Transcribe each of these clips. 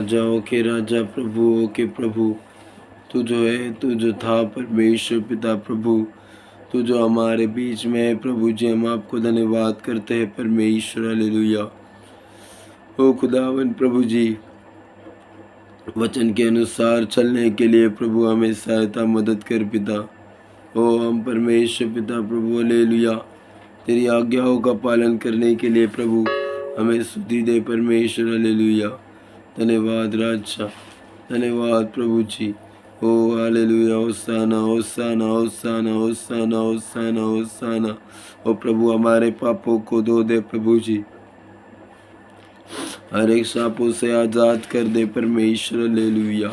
राजाओं के राजा, प्रभुओं के प्रभु, तू जो है, तू जो था परमेश्वर पिता प्रभु, तू जो हमारे बीच में है प्रभु जी, हम आपको धन्यवाद करते हैं परमेश्वर। हालेलुया। ओ खुदावन प्रभु जी, वचन के अनुसार चलने के लिए प्रभु हमें सहायता मदद कर पिता। ओ हम परमेश्वर पिता प्रभु, हालेलुया, तेरी आज्ञाओं का पालन करने के लिए प्रभु हमें स्तुति दे परमेश्वर। हालेलुया। धन्यवाद राजा, धन्यवाद प्रभु जी। ओ हालेलुया, होसाना होसाना होसाना होसाना होसाना होसाना। ओ प्रभु हमारे पापों को धो दे प्रभु जी, हर एक सांपों से आज़ाद कर दे परमेश्वर। हालेलुया।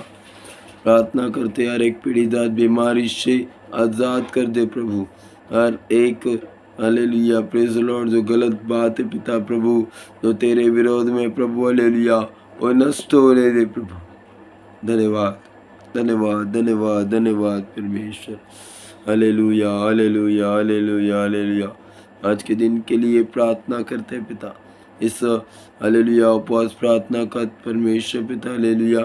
प्रार्थना करते हर एक पीड़ित बीमारी से आज़ाद कर दे प्रभु, हर एक हालेलुया प्रेज़ लॉर्ड जो गलत बात है पिता प्रभु, जो तेरे विरोध में प्रभु हालेलुया वो नष्ट हो ले दे प्रभु। धन्यवाद धन्यवाद धन्यवाद धन्यवाद परमेश्वर। Hallelujah hallelujah hallelujah hallelujah. आज के दिन के लिए प्रार्थना करते हैं पिता, इस हालेलुया उपवास प्रार्थना का परमेश्वर पिता। हालेलुया,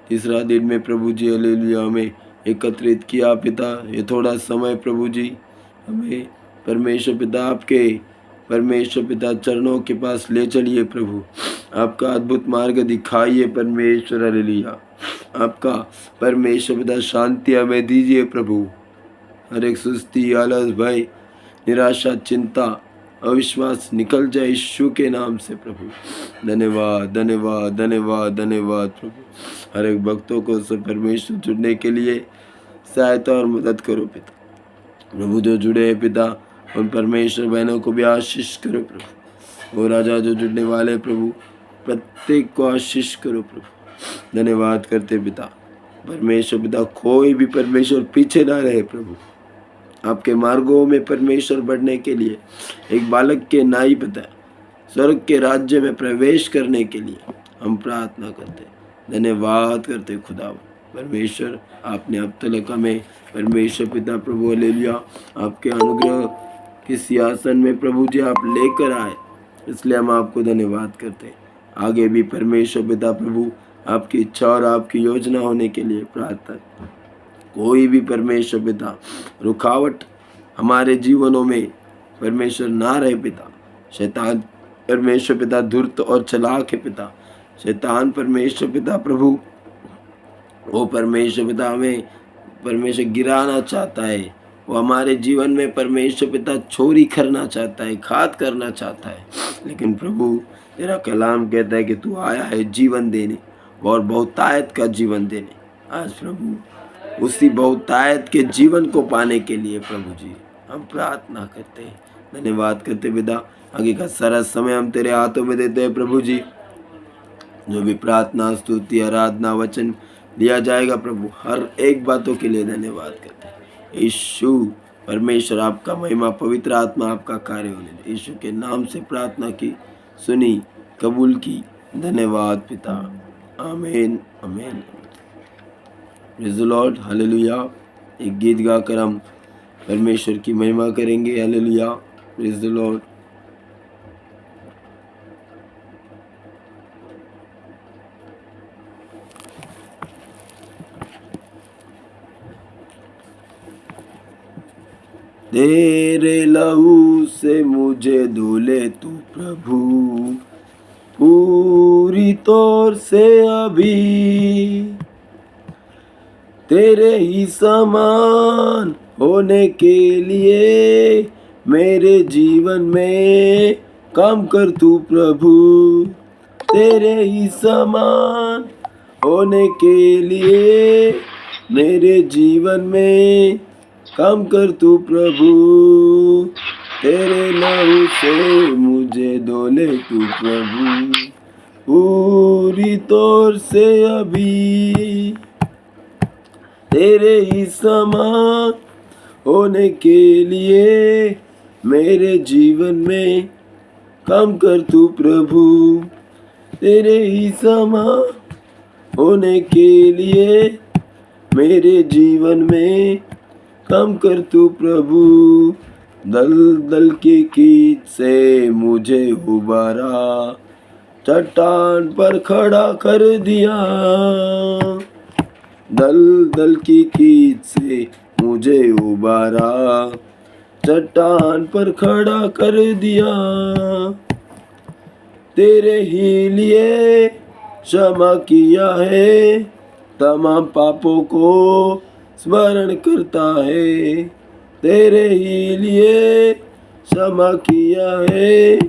तीसरा दिन में प्रभु जी हालेलुया हमें एकत्रित किया पिता। ये थोड़ा समय प्रभु जी हमें परमेश्वर पिता आपके परमेश्वर पिता चरणों के पास ले चलिए प्रभु, आपका अद्भुत मार्ग दिखाइए परमेश्वर। हालेलुया, आपका परमेश्वर पिता शांति हमें दीजिए प्रभु। हर एक सुस्ती, आलस, भय, निराशा, चिंता, अविश्वास निकल जाए यीशु के नाम से प्रभु। धन्यवाद धन्यवाद धन्यवाद धन्यवाद प्रभु। हर एक भक्तों को सब परमेश्वर जुड़ने के लिए सहायता और मदद करो पिता। प्रभु जो जुड़े हैं पिता, उन परमेश्वर बहनों को भी आशीष करो प्रभु। वो राजा जो जुड़ने वाले प्रभु, प्रत्येक को आशीष करो प्रभु। धन्यवाद करते पिता परमेश्वर पिता, कोई भी परमेश्वर पीछे ना रहे प्रभु। आपके मार्गों में परमेश्वर बढ़ने के लिए एक बालक के नाई पिता स्वर्ग के राज्य में प्रवेश करने के लिए हम प्रार्थना करते, धन्यवाद करते खुदा परमेश्वर। आपने अब तक हमें परमेश्वर पिता प्रभु हालेलुया आपके अनुग्रह के सिंहासन में प्रभु जी आप लेकर आए, इसलिए हम आपको धन्यवाद करते। आगे भी परमेश्वर पिता प्रभु आपकी इच्छा और आपकी योजना होने के लिए प्रार्थना। कोई भी परमेश्वर पिता रुकावट हमारे जीवनों में परमेश्वर ना रहे पिता। शैतान परमेश्वर पिता धूर्त और चालाक है पिता। शैतान परमेश्वर पिता प्रभु वो परमेश्वर पिता हमें परमेश्वर गिराना चाहता है, वो हमारे जीवन में परमेश्वर पिता चोरी करना चाहता है, घात करना चाहता है। लेकिन प्रभु तेरा कलाम कहता है कि तू आया है जीवन देने और बहुतायत का जीवन देने। आज प्रभु उसी बहुतायत के जीवन को पाने के लिए प्रभु जी हम प्रार्थना करते हैं, धन्यवाद करते पिता। आगे का सारा समय हम तेरे हाथों में देते हैं प्रभु जी। जो भी प्रार्थना, स्तुति, आराधना, वचन दिया जाएगा प्रभु, हर एक बातों के लिए धन्यवाद करते हैं। यीशु परमेश्वर आपका महिमा, पवित्र आत्मा आपका कार्य होने दे। यीशु के नाम से प्रार्थना की, सुनी, कबूल की। धन्यवाद पिता, आमीन आमीन। Praise the Lord, hallelujah. एक गीत गाकर हम परमेश्वर की महिमा करेंगे। Hallelujah, praise the Lord. तेरे लहू से मुझे धुले तू प्रभु, पूरी तौर से अभी तेरे ही समान होने के लिए मेरे जीवन में काम कर तू प्रभु। तेरे ही समान होने के लिए मेरे जीवन में काम कर तू प्रभु। तेरे लहू से मुझे धोले तू प्रभु, पूरी तौर से अभी तेरे ही समान होने के लिए मेरे जीवन में काम कर तू प्रभु। तेरे ही समान होने के लिए मेरे जीवन में काम कर तू प्रभु। दल दल के कीच से मुझे उबारा, चट्टान पर खड़ा कर दिया। दल दल की कीच से मुझे उबारा, चट्टान पर खड़ा कर दिया। तेरे ही लिए क्षमा किया है, तमाम पापों को स्मरण करता है। तेरे ही लिए क्षमा किया है,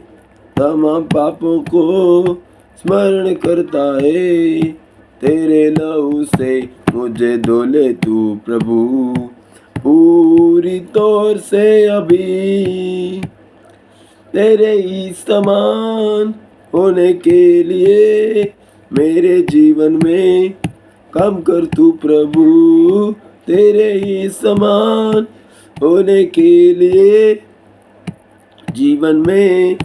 तमाम पापों को स्मरण करता है। तेरे लहू से मुझे धो ले तू प्रभु, पूरी तौर से अभी। तेरे ही समान होने के लिए मेरे जीवन में काम कर तू प्रभु। तेरे ही समान होने के लिए जीवन में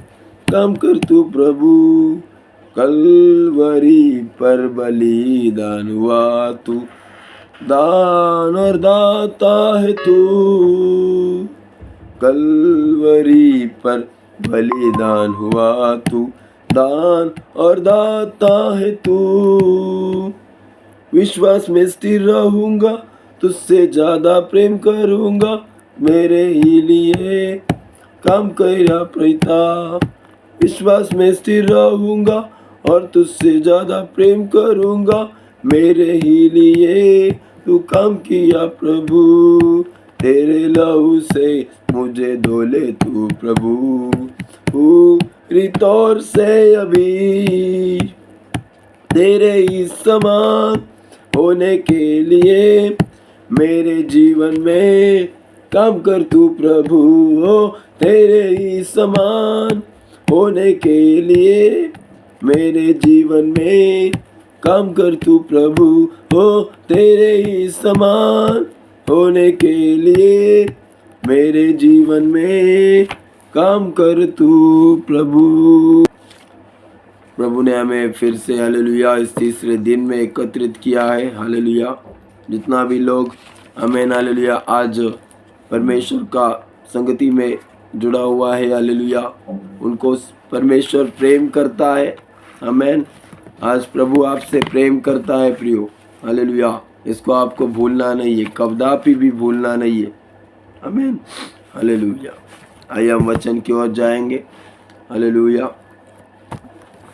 काम कर तू प्रभु। कलवरी पर बलिदान हुआ तू, दान और दाता है तू। कलवरी पर बलिदान हुआ तू, दान और दाता है तू। विश्वास में स्थिर रहूंगा, तुझसे ज्यादा प्रेम करूंगा, मेरे ही लिए काम करा प्रीता। विश्वास में स्थिर रहूंगा और तुझसे ज्यादा प्रेम करूंगा, मेरे ही लिए तू काम किया प्रभु। तेरे लहू से मुझे धो ले तू प्रभु, पूरी तौर से अभी। तेरे ही समान होने के लिए मेरे जीवन में काम कर तू प्रभु। ओ तेरे ही समान होने के लिए मेरे जीवन में काम कर तू प्रभु। ओ तेरे ही समान होने के लिए मेरे जीवन में काम कर तू प्रभु। प्रभु ने हमें फिर से हालेलुया इस तीसरे दिन में एकत्रित किया है। हालेलुया, जितना भी लोग आमीन हालेलुया आज परमेश्वर का संगति में जुड़ा हुआ है, हालेलुया, उनको परमेश्वर प्रेम करता है। आमीन। आज प्रभु आपसे प्रेम करता है प्रियो, हालेलुया। इसको आपको भूलना नहीं है, कदापि भी भूलना नहीं है। आमीन हालेलुया। आइए हम वचन की ओर जाएंगे। हालेलुया।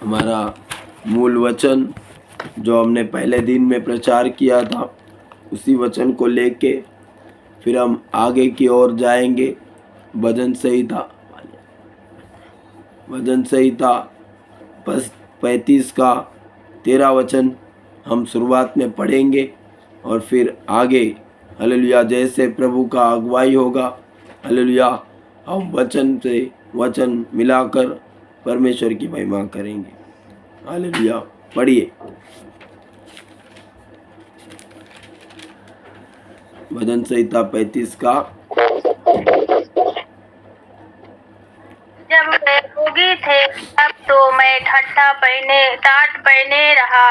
हमारा मूल वचन जो हमने पहले दिन में प्रचार किया था, उसी वचन को लेके फिर हम आगे की ओर जाएंगे। भजन संहिता 35 का 13 वचन हम शुरुआत में पढ़ेंगे और फिर आगे हालेलुया जैसे प्रभु का अगुवाई होगा, हालेलुया, हम वचन से वचन मिलाकर परमेश्वर की महिमा करेंगे। हालेलुया। पढ़िए भजन संहिता 35 का। जब वे रोगी थे तब तो मैं टाट पहने रहा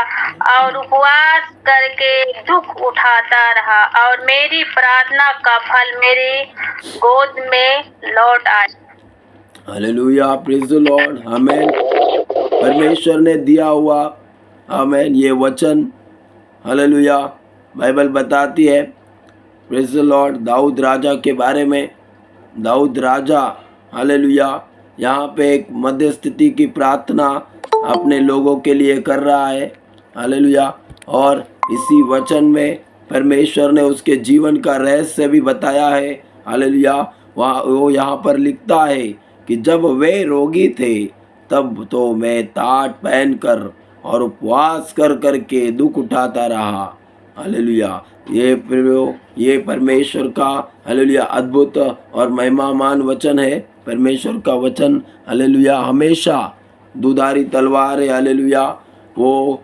और उपवास करके दुख उठाता रहा, और मेरी प्रार्थना का फल मेरी गोद में लौट आया। Hallelujah, praise the Lord. आमीन। परमेश्वर ने दिया हुआ आमीन ये वचन, हालेलुया, बाइबल बताती है, प्रेज द लॉर्ड, दाऊद राजा के बारे में। दाऊद राजा हालेलुया यहाँ पे एक मध्यस्थिति की प्रार्थना अपने लोगों के लिए कर रहा है, हालेलुया। और इसी वचन में परमेश्वर ने उसके जीवन का रहस्य भी बताया है, हालेलुया। वो यहाँ पर लिखता है कि जब वे रोगी थे तब तो मैं टाट पहनकर और उपवास कर करके दुख उठाता रहा, हालेलुया। ये परमेश्वर का हालेलुया अद्भुत और महिमामान वचन है। परमेश्वर का वचन हालेलुया हमेशा दुधारी तलवार है, हालेलुया। वो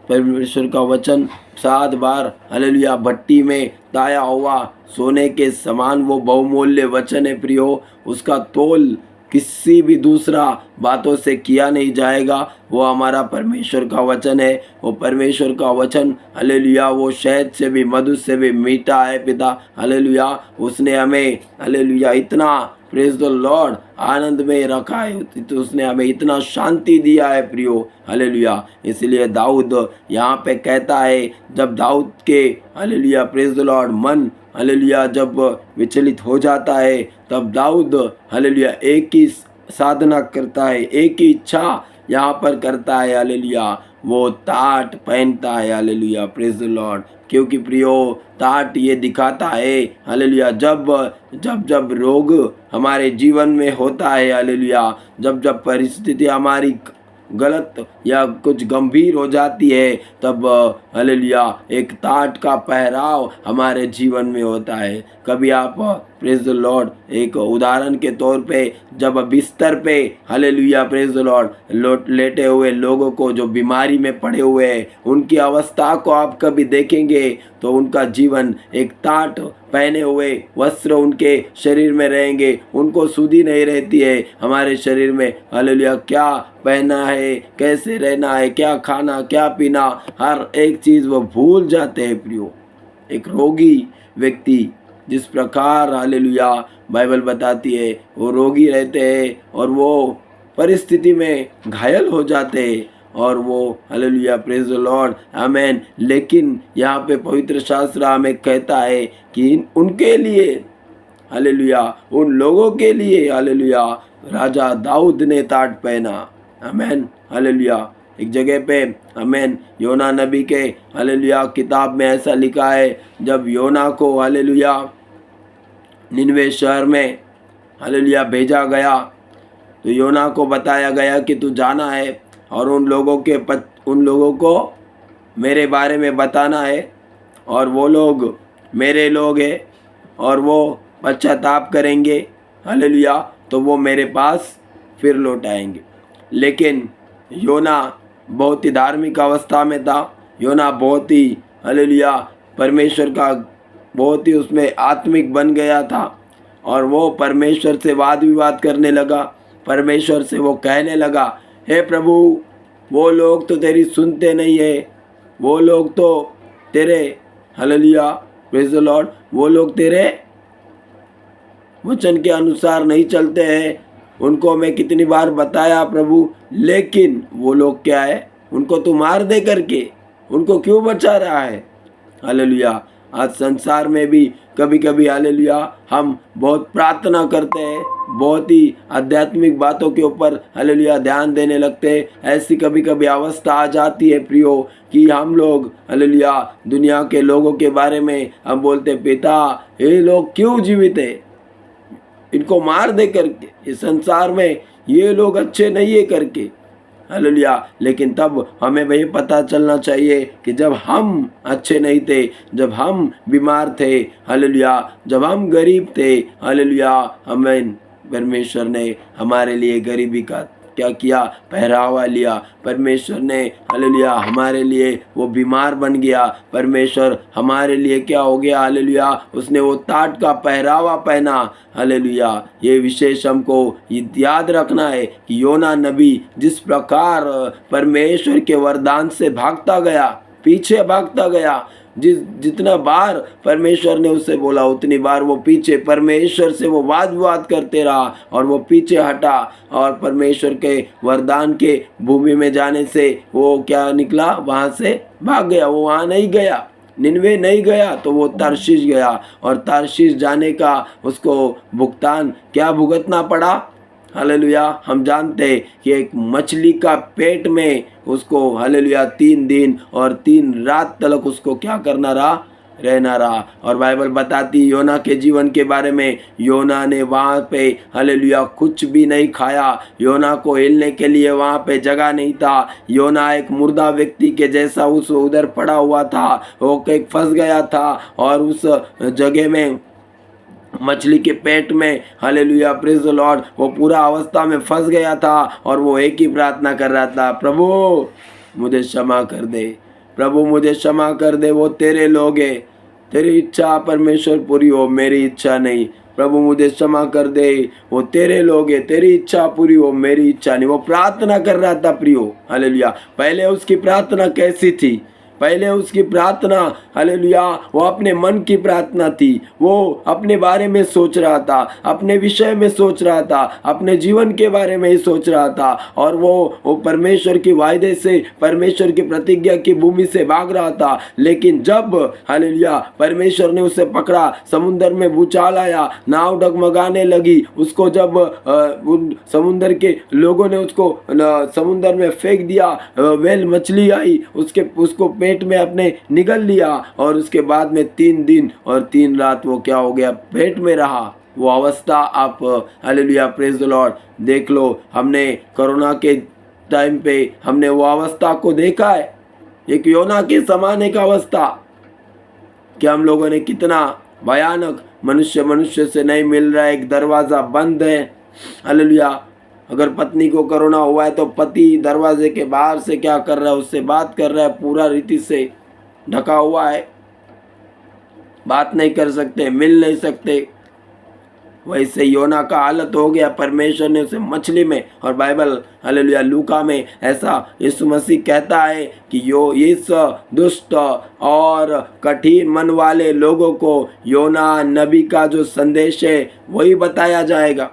परमेश्वर का वचन 7 बार हालेलुया भट्टी में ताया हुआ सोने के समान वो बहुमूल्य वचन है प्रियो। उसका तोल किसी भी दूसरा बातों से किया नहीं जाएगा। वो हमारा परमेश्वर का वचन है। वो परमेश्वर का वचन हालेलुया वो शहद से भी मधु से भी मीठा है पिता। हालेलुया उसने हमें हालेलुया इतना प्रेज द लॉर्ड आनंद में रखा है, तो उसने हमें इतना शांति दिया है प्रियो। हालेलुया इसलिए दाऊद यहाँ पे कहता है, जब दाऊद के हालेलुया प्रेज द लॉर्ड मन हालेलुया जब विचलित हो जाता है, तब दाऊद हालेलुया एक ही साधना करता है, एक ही इच्छा यहाँ पर करता है। हालेलुया वो टाट पहनता है। Hallelujah praise the Lord. क्योंकि प्रियो टाट ये दिखाता है हालेलुया जब जब जब रोग हमारे जीवन में होता है, हालेलुया जब जब परिस्थिति हमारी गलत या कुछ गंभीर हो जाती है, तब हालेलुया एक टाट का पहराव हमारे जीवन में होता है। कभी आप प्रेज द लॉर्ड एक उदाहरण के तौर पे जब बिस्तर पे हालेलुया प्रेज द लॉर्ड लेटे हुए लोगों को जो बीमारी में पड़े हुए हैं, उनकी अवस्था को आप कभी देखेंगे तो उनका जीवन एक टाट पहने हुए वस्त्र उनके शरीर में रहेंगे, उनको सुधि नहीं रहती है हमारे शरीर में। हालेलुया क्या पहना है, कैसे रहना है, क्या खाना क्या पीना, हर एक चीज़ वो भूल जाते हैं प्रियो। एक रोगी व्यक्ति जिस प्रकार हालेलुया बाइबल बताती है वो रोगी रहते हैं और वो परिस्थिति में घायल हो जाते हैं और वो हालेलुया प्रेज द लॉर्ड आमेन। लेकिन यहाँ पे पवित्र शास्त्र हमें कहता है कि उनके लिए हालेलुया उन लोगों के लिए हालेलुया राजा दाऊद ने टाट पहना। Amen hallelujah. एक जगह पे आमेन योना नबी के हालेलुया किताब में ऐसा लिखा है, जब योना को हालेलुया निनवे शहर में हालेलुया भेजा गया तो योना को बताया गया कि तू जाना है और उन लोगों को मेरे बारे में बताना है और वो लोग मेरे लोग हैं और वो पश्चाताप करेंगे हालेलुया तो वो मेरे पास फिर लौट आएंगे। लेकिन योना बहुत ही धार्मिक अवस्था में था। योना बहुत ही हालेलुया परमेश्वर का बहुत ही उसमें आत्मिक बन गया था और वो परमेश्वर से वाद विवाद करने लगा। परमेश्वर से वो कहने लगा, हे प्रभु वो लोग तो तेरी सुनते नहीं है, वो लोग तो तेरे हालेलुया प्रेज द लॉर्ड वो लोग तेरे वचन के अनुसार नहीं चलते हैं। उनको मैं कितनी बार बताया प्रभु, लेकिन वो लोग क्या है, उनको तू मार दे करके उनको क्यों बचा रहा है। हालेलुया आज संसार में भी कभी कभी हालेलुया हम बहुत प्रार्थना करते हैं, बहुत ही आध्यात्मिक बातों के ऊपर हालेलुया ध्यान देने लगते हैं। ऐसी कभी कभी अवस्था आ जाती है प्रियो कि हम लोग हालेलुया दुनिया के लोगों के बारे में हम बोलते, पिता ये लोग क्यों जीवित है, इनको मार दे करके, इस संसार में ये लोग अच्छे नहीं है करके हालेलुया। लेकिन तब हमें वही पता चलना चाहिए कि जब हम अच्छे नहीं थे, जब हम बीमार थे हालेलुया, जब हम गरीब थे हालेलुया, हमें परमेश्वर ने हमारे लिए गरीबी का क्या किया, पहरावा लिया। परमेश्वर ने हालेलुया हमारे लिए वो बीमार बन गया। परमेश्वर हमारे लिए क्या हो गया हालेलुया, उसने वो टाट का पहरावा पहना हालेलुया। ये विशेष हमको याद रखना है कि योना नबी जिस प्रकार परमेश्वर के वरदान से भागता गया, पीछे भागता गया, जितना बार परमेश्वर ने उससे बोला उतनी बार वो पीछे परमेश्वर से वो वाद विवाद करते रहा और वो पीछे हटा और परमेश्वर के वरदान के भूमि में जाने से वो क्या निकला, वहाँ से भाग गया। वो वहाँ नहीं गया, निनवे नहीं गया, तो वो तारशीश गया और तारशीश जाने का उसको भुगतान क्या भुगतना पड़ा हालेलुया। हम जानते हैं कि एक मछली का पेट में उसको हालेलुया 3 दिन और 3 रात तक उसको क्या करना रहा, रहना रहा। और बाइबल बताती योना के जीवन के बारे में, योना ने वहाँ पे हालेलुया कुछ भी नहीं खाया। योना को हिलने के लिए वहाँ पे जगह नहीं था। योना एक मुर्दा व्यक्ति के जैसा उस उधर पड़ा हुआ था, वो एक फंस गया था और उस जगह में मछली के पेट में हालेलुया प्रेज द लॉर्ड वो पूरा अवस्था में फंस गया था और वो एक ही प्रार्थना कर रहा था, प्रभु मुझे क्षमा कर दे, प्रभु मुझे क्षमा कर दे, वो तेरे लोग हैं, तेरी इच्छा परमेश्वर पूरी हो, मेरी इच्छा नहीं। प्रभु मुझे क्षमा कर दे, वो तेरे लोग है, तेरी इच्छा पूरी हो, मेरी इच्छा नहीं। वो प्रार्थना कर रहा था प्रियो, हालेलुया। पहले उसकी प्रार्थना कैसी थी? पहले उसकी प्रार्थना, हालेलुया, वो अपने मन की प्रार्थना थी। वो अपने बारे में सोच रहा था, अपने विषय में सोच रहा था, अपने जीवन के बारे में ही सोच रहा था, और वो परमेश्वर की वायदे से, परमेश्वर की प्रतिज्ञा की भूमि से भाग रहा था। लेकिन जब, हालेलुया, परमेश्वर ने उसे पकड़ा, समुद्र में भूचाल आया, नाव डगमगाने लगी, उसको जब उन समुद्र के लोगों ने उसको समुद्र में फेंक दिया, वेल मछली आई, उसको पेट में अपने निगल लिया, और उसके बाद में 3 दिन और 3 रात वो क्या हो गया? पेट में रहा। वो अवस्था आप, हालेलुया, प्रेज द लॉर्ड, देख लो। हमने कोरोना के टाइम पे हमने वो अवस्था को देखा है, एक योना के समान एक अवस्था कि हम लोगों ने कितना भयानक, मनुष्य से नहीं मिल रहा है, एक दरवाज़ा बंद है, हालेलुया। अगर पत्नी को कोरोना हुआ है तो पति दरवाजे के बाहर से क्या कर रहा है? उससे बात कर रहा है, पूरा रीति से ढका हुआ है, बात नहीं कर सकते, मिल नहीं सकते। वैसे योना का हालत हो गया। परमेश्वर ने उसे मछली में, और बाइबल, हालेलुया, लूका में ऐसा यीशु मसीह कहता है कि इस दुष्ट और कठिन मन वाले लोगों को योना नबी का जो संदेश है वही बताया जाएगा।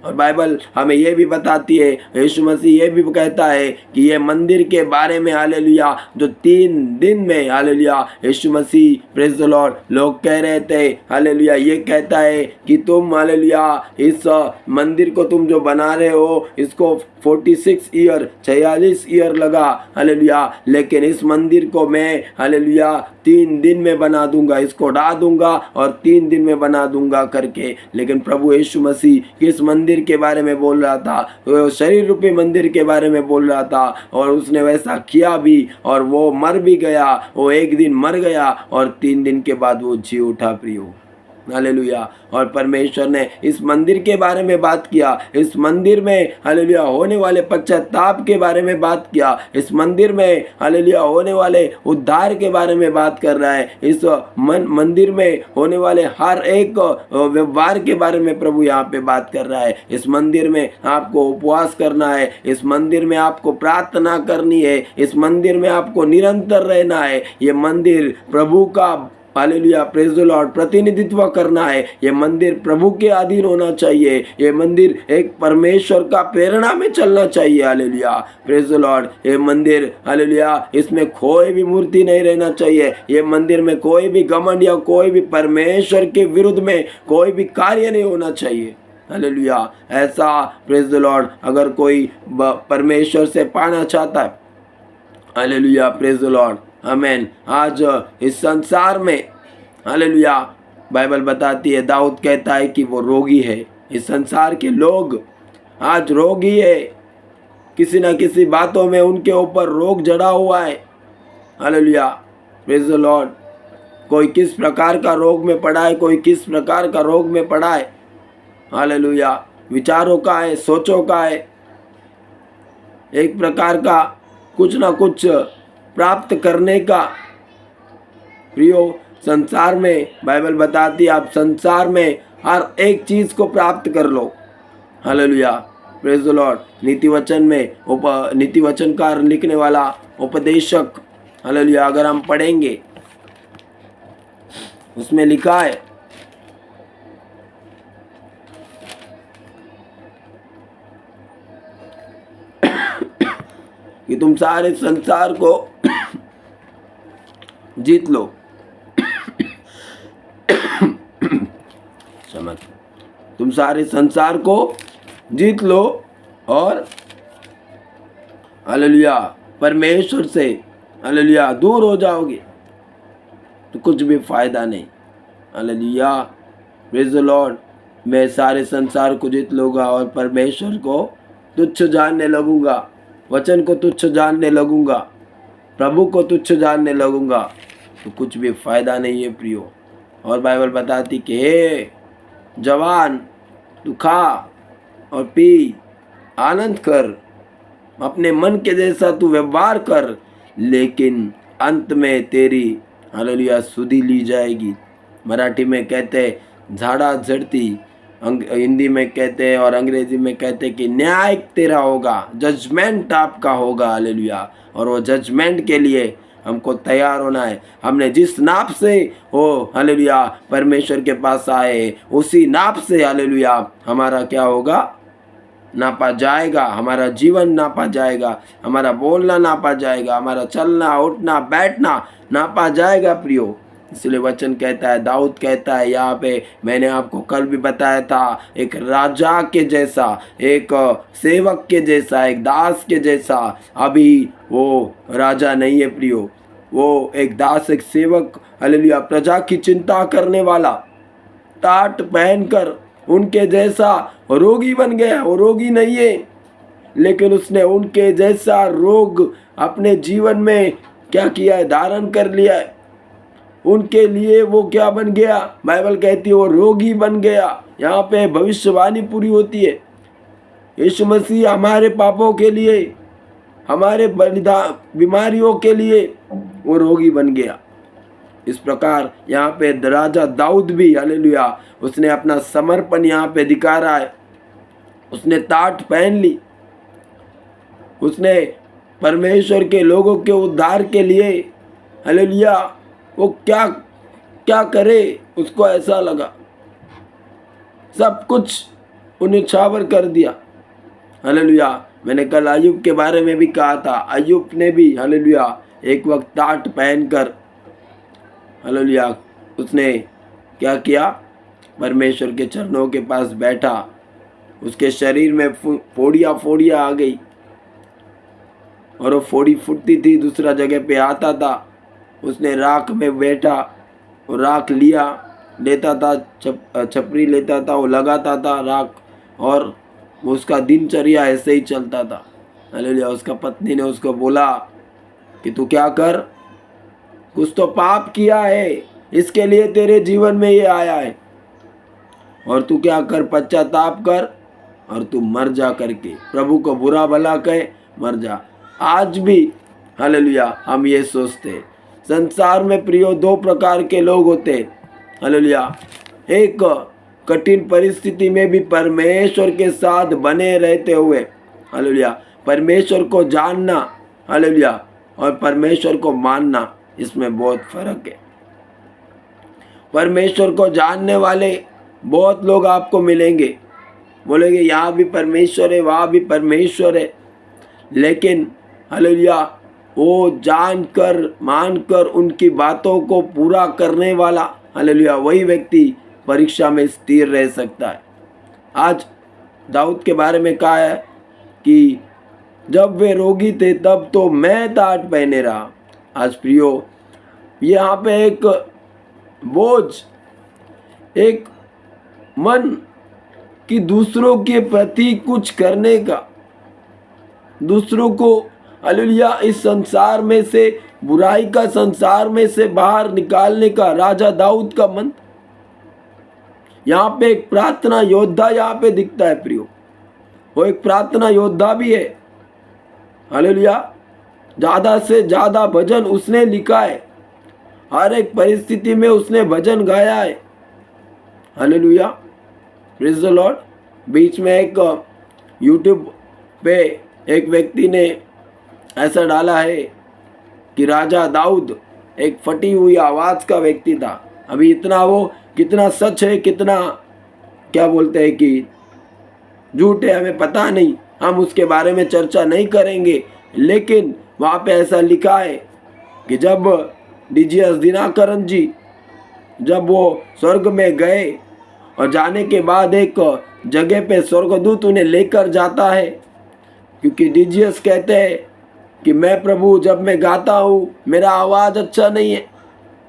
और बाइबल हमें ये भी बताती है, यीशु मसीह ये भी कहता है कि ये मंदिर के बारे में, हालेलुया, जो 3 दिन में, hallelujah, Yeshu Masih, praise the Lord, लोग कह रहे थे, हालेलुया, ये कहता है कि तुम, हालेलुया, इस मंदिर को तुम जो बना रहे हो, इसको 46 ईयर, 46 ईयर लगा, हालेलुया, लेकिन इस मंदिर को मैं, हालेलुया, 3 दिन में बना दूंगा, इसको ढा दूंगा और 3 दिन में बना दूंगा करके। लेकिन प्रभु यीशु मसीह किस मंदिर के बारे में बोल रहा था? वो शरीर रूपी मंदिर के बारे में बोल रहा था, और उसने वैसा किया भी, और वो मर भी गया। वो एक दिन मर गया और 3 दिन के बाद वो जी उठा प्रियो, हालेलुया। और परमेश्वर ने इस मंदिर के बारे में बात किया, इस मंदिर में, हालेलुया, होने वाले पश्चाताप के बारे में बात किया, इस मंदिर में, हालेलुया, होने वाले उद्धार के बारे में बात कर रहा है, इस मंदिर में होने वाले हर एक व्यवहार के बारे में प्रभु यहाँ पे बात कर रहा है। इस मंदिर में आपको उपवास करना है, इस मंदिर में आपको प्रार्थना करनी है, इस मंदिर में आपको निरंतर रहना है। ये मंदिर प्रभु का, हालेलुया, प्रेज द लॉर्ड, प्रतिनिधित्व करना है। ये मंदिर प्रभु के अधीन होना चाहिए। ये मंदिर एक परमेश्वर का प्रेरणा में चलना चाहिए, हालेलुया, प्रेज द लॉर्ड। ये मंदिर, हालेलुया, इसमें कोई भी मूर्ति नहीं रहना चाहिए। ये मंदिर में कोई भी घमंड या कोई भी परमेश्वर के विरुद्ध में कोई भी कार्य नहीं होना चाहिए, हालेलुया। ऐसा, प्रेज द लॉर्ड, अगर कोई परमेश्वर से पाना चाहता है, हालेलुया, प्रेज द लॉर्ड, आमेन। आज इस संसार में, हालेलुया, बाइबल बताती है, दाऊद कहता है कि वो रोगी है। इस संसार के लोग आज रोगी है, किसी न किसी बातों में उनके ऊपर रोग जड़ा हुआ है, हालेलुया, प्रेज द लॉर्ड। कोई किस प्रकार का रोग में पड़ा है, कोई किस प्रकार का रोग में पड़ा है, हालेलुया, विचारों का है, सोचों का है, एक प्रकार का कुछ ना कुछ प्राप्त करने का। प्रियो, संसार में बाइबल बताती है, आप संसार में हर एक चीज़ को प्राप्त कर लो, हालेलुया, प्रेज द लॉर्ड। नीति वचन में नीति वचनकार लिखने वाला उपदेशक, हालेलुया, अगर हम पढ़ेंगे उसमें लिखा है कि तुम सारे संसार को जीत लो, समझ, तुम सारे संसार को जीत लो और, हालेलुया, परमेश्वर से, हालेलुया, दूर हो जाओगे तो कुछ भी फायदा नहीं, हालेलुया, प्रेज द लॉर्ड। मैं सारे संसार को जीत लूँगा और परमेश्वर को तुच्छ जानने लगूंगा, वचन को तुच्छ जानने लगूंगा, प्रभु को तुच्छ जानने लगूंगा तो कुछ भी फायदा नहीं है प्रियो। और बाइबल बताती कि हे जवान, तू खा और पी, आनंद कर, अपने मन के जैसा तू व्यवहार कर, लेकिन अंत में तेरी, हालेलुया, सुधि ली जाएगी। मराठी में कहते हैं, झाड़ा झड़ती हिंदी में कहते हैं और अंग्रेजी में कहते हैं कि न्याय तेरा होगा, जजमेंट आपका होगा। हालेलुया। और वो जजमेंट के लिए हमको तैयार होना है। हमने जिस नाप से हो हालेलुया परमेश्वर के पास आए, उसी नाप से हालेलुया हमारा क्या होगा, नापा जाएगा। हमारा जीवन नापा जाएगा, हमारा बोलना नापा जाएगा, हमारा चलना उठना बैठना नापा जाएगा प्रियो। इसलिए वचन कहता है, दाऊद कहता है यहाँ पे, मैंने आपको कल भी बताया था, एक राजा के जैसा, एक सेवक के जैसा, एक दास के जैसा। अभी वो राजा नहीं है प्रियो, वो एक दास, एक सेवक हालेलुया प्रजा की चिंता करने वाला, टाट पहनकर उनके जैसा रोगी बन गया। वो रोगी नहीं है, लेकिन उसने उनके जैसा रोग अपने जीवन में क्या किया है, धारण कर लिया है। उनके लिए वो क्या बन गया, बाइबल कहती है वो रोगी बन गया। यहाँ पे भविष्यवाणी पूरी होती है। यीशु मसीह हमारे पापों के लिए, हमारे बीमारियों के लिए वो रोगी बन गया। इस प्रकार यहाँ पे राजा दाऊद भी हालेलुया उसने अपना समर्पण यहाँ पे दिखा रहा है। उसने टाट पहन ली, उसने परमेश्वर के लोगों के उद्धार के लिए हालेलुया वो क्या क्या करे, उसको ऐसा लगा सब कुछ उन्हें छावर कर दिया। हालेलुया। मैंने कल अय्यूब के बारे में भी कहा था, अय्यूब ने भी हालेलुया एक वक्त टाट पहनकर हालेलुया उसने क्या किया, परमेश्वर के चरणों के पास बैठा। उसके शरीर में फोड़ियाँ आ गई और वो फोड़ी फुटती थी, दूसरा जगह पे आता था। उसने राख में बैठा और राख लेता था, छपरी लेता था, वो लगाता था राख, और उसका दिनचर्या ऐसे ही चलता था। हालेलुया। उसका पत्नी ने उसको बोला कि तू क्या कर, कुछ तो पाप किया है, इसके लिए तेरे जीवन में ये आया है, और तू क्या कर, पश्चाताप कर और तू मर जा करके, प्रभु को बुरा भला कहे मर जा। आज भी हालेलुया हम ये सोचते हैं। संसार में प्रियो दो प्रकार के लोग होते हैं हालेलुया। एक कठिन परिस्थिति में भी परमेश्वर के साथ बने रहते हुए हालेलुया परमेश्वर को जानना हालेलुया और परमेश्वर को मानना, इसमें बहुत फर्क है। परमेश्वर को जानने वाले बहुत लोग आपको मिलेंगे, बोलेंगे यहाँ भी परमेश्वर है, वहाँ भी परमेश्वर है, लेकिन हालेलुया वो जानकर मानकर उनकी बातों को पूरा करने वाला हालेलुया वही व्यक्ति परीक्षा में स्थिर रह सकता है। आज दाऊद के बारे में कहा है कि जब वे रोगी थे तब तो मैं टाट पहने रहा। आज प्रियो यहाँ पे एक बोझ, एक मन कि दूसरों के प्रति कुछ करने का, दूसरों को हालेलुया इस संसार में से, बुराई का संसार में से बाहर निकालने का राजा दाऊद का मन। यहाँ पे एक प्रार्थना योद्धा यहाँ पे दिखता है प्रियो, वो एक प्रार्थना योद्धा भी है हालेलुया। ज़्यादा से ज़्यादा भजन उसने लिखा है, हर एक परिस्थिति में उसने भजन गाया है हालेलुया, प्रेज़ द लॉर्ड। बीच में एक यूट्यूब पे एक व्यक्ति ने ऐसा डाला है कि राजा दाऊद एक फटी हुई आवाज़ का व्यक्ति था। अभी इतना वो कितना सच है, कितना क्या बोलते हैं कि झूठ है, हमें पता नहीं, हम उसके बारे में चर्चा नहीं करेंगे। लेकिन वहाँ पे ऐसा लिखा है कि जब डीजीएस दिनाकरण जी जब वो स्वर्ग में गए और जाने के बाद एक जगह पे स्वर्गदूत उन्हें लेकर जाता है, क्योंकि डीजीएस कहते हैं कि मैं प्रभु जब मैं गाता हूँ मेरा आवाज़ अच्छा नहीं है,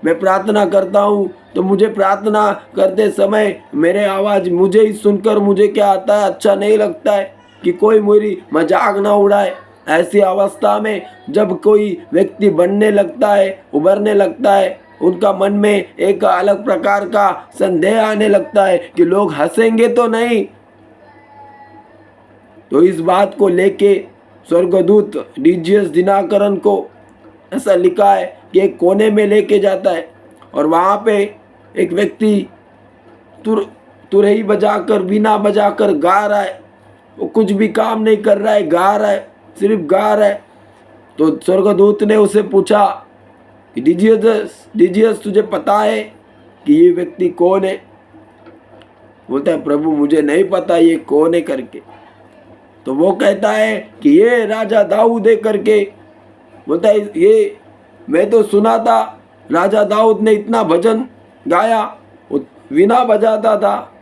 मैं प्रार्थना करता हूँ तो मुझे प्रार्थना करते समय मेरे आवाज़ मुझे ही सुनकर मुझे क्या आता है, अच्छा नहीं लगता है कि कोई मेरी मजाक ना उड़ाए। ऐसी अवस्था में जब कोई व्यक्ति बनने लगता है, उभरने लगता है, उनका मन में एक अलग प्रकार का संदेह आने लगता है कि लोग हंसेंगे तो नहीं। तो इस बात को लेके स्वर्गदूत डीजीएस दिनाकरण को ऐसा लिखा है कि एक कोने में लेके जाता है और वहाँ पे एक व्यक्ति तुरही बजाकर वीणा बजाकर गा रहा है, वो कुछ भी काम नहीं कर रहा है, गा रहा है, सिर्फ गा रहा है। तो स्वर्गदूत ने उसे पूछा कि डिजियस तुझे पता है कि ये व्यक्ति कौन है? बोलता है प्रभु मुझे नहीं पता ये कौन है करके। तो वो कहता है कि ये राजा दाऊद है करके। बोलता है ये मैं तो सुना था राजा दाऊद ने इतना भजन गाया, वो वीणा बजाता था,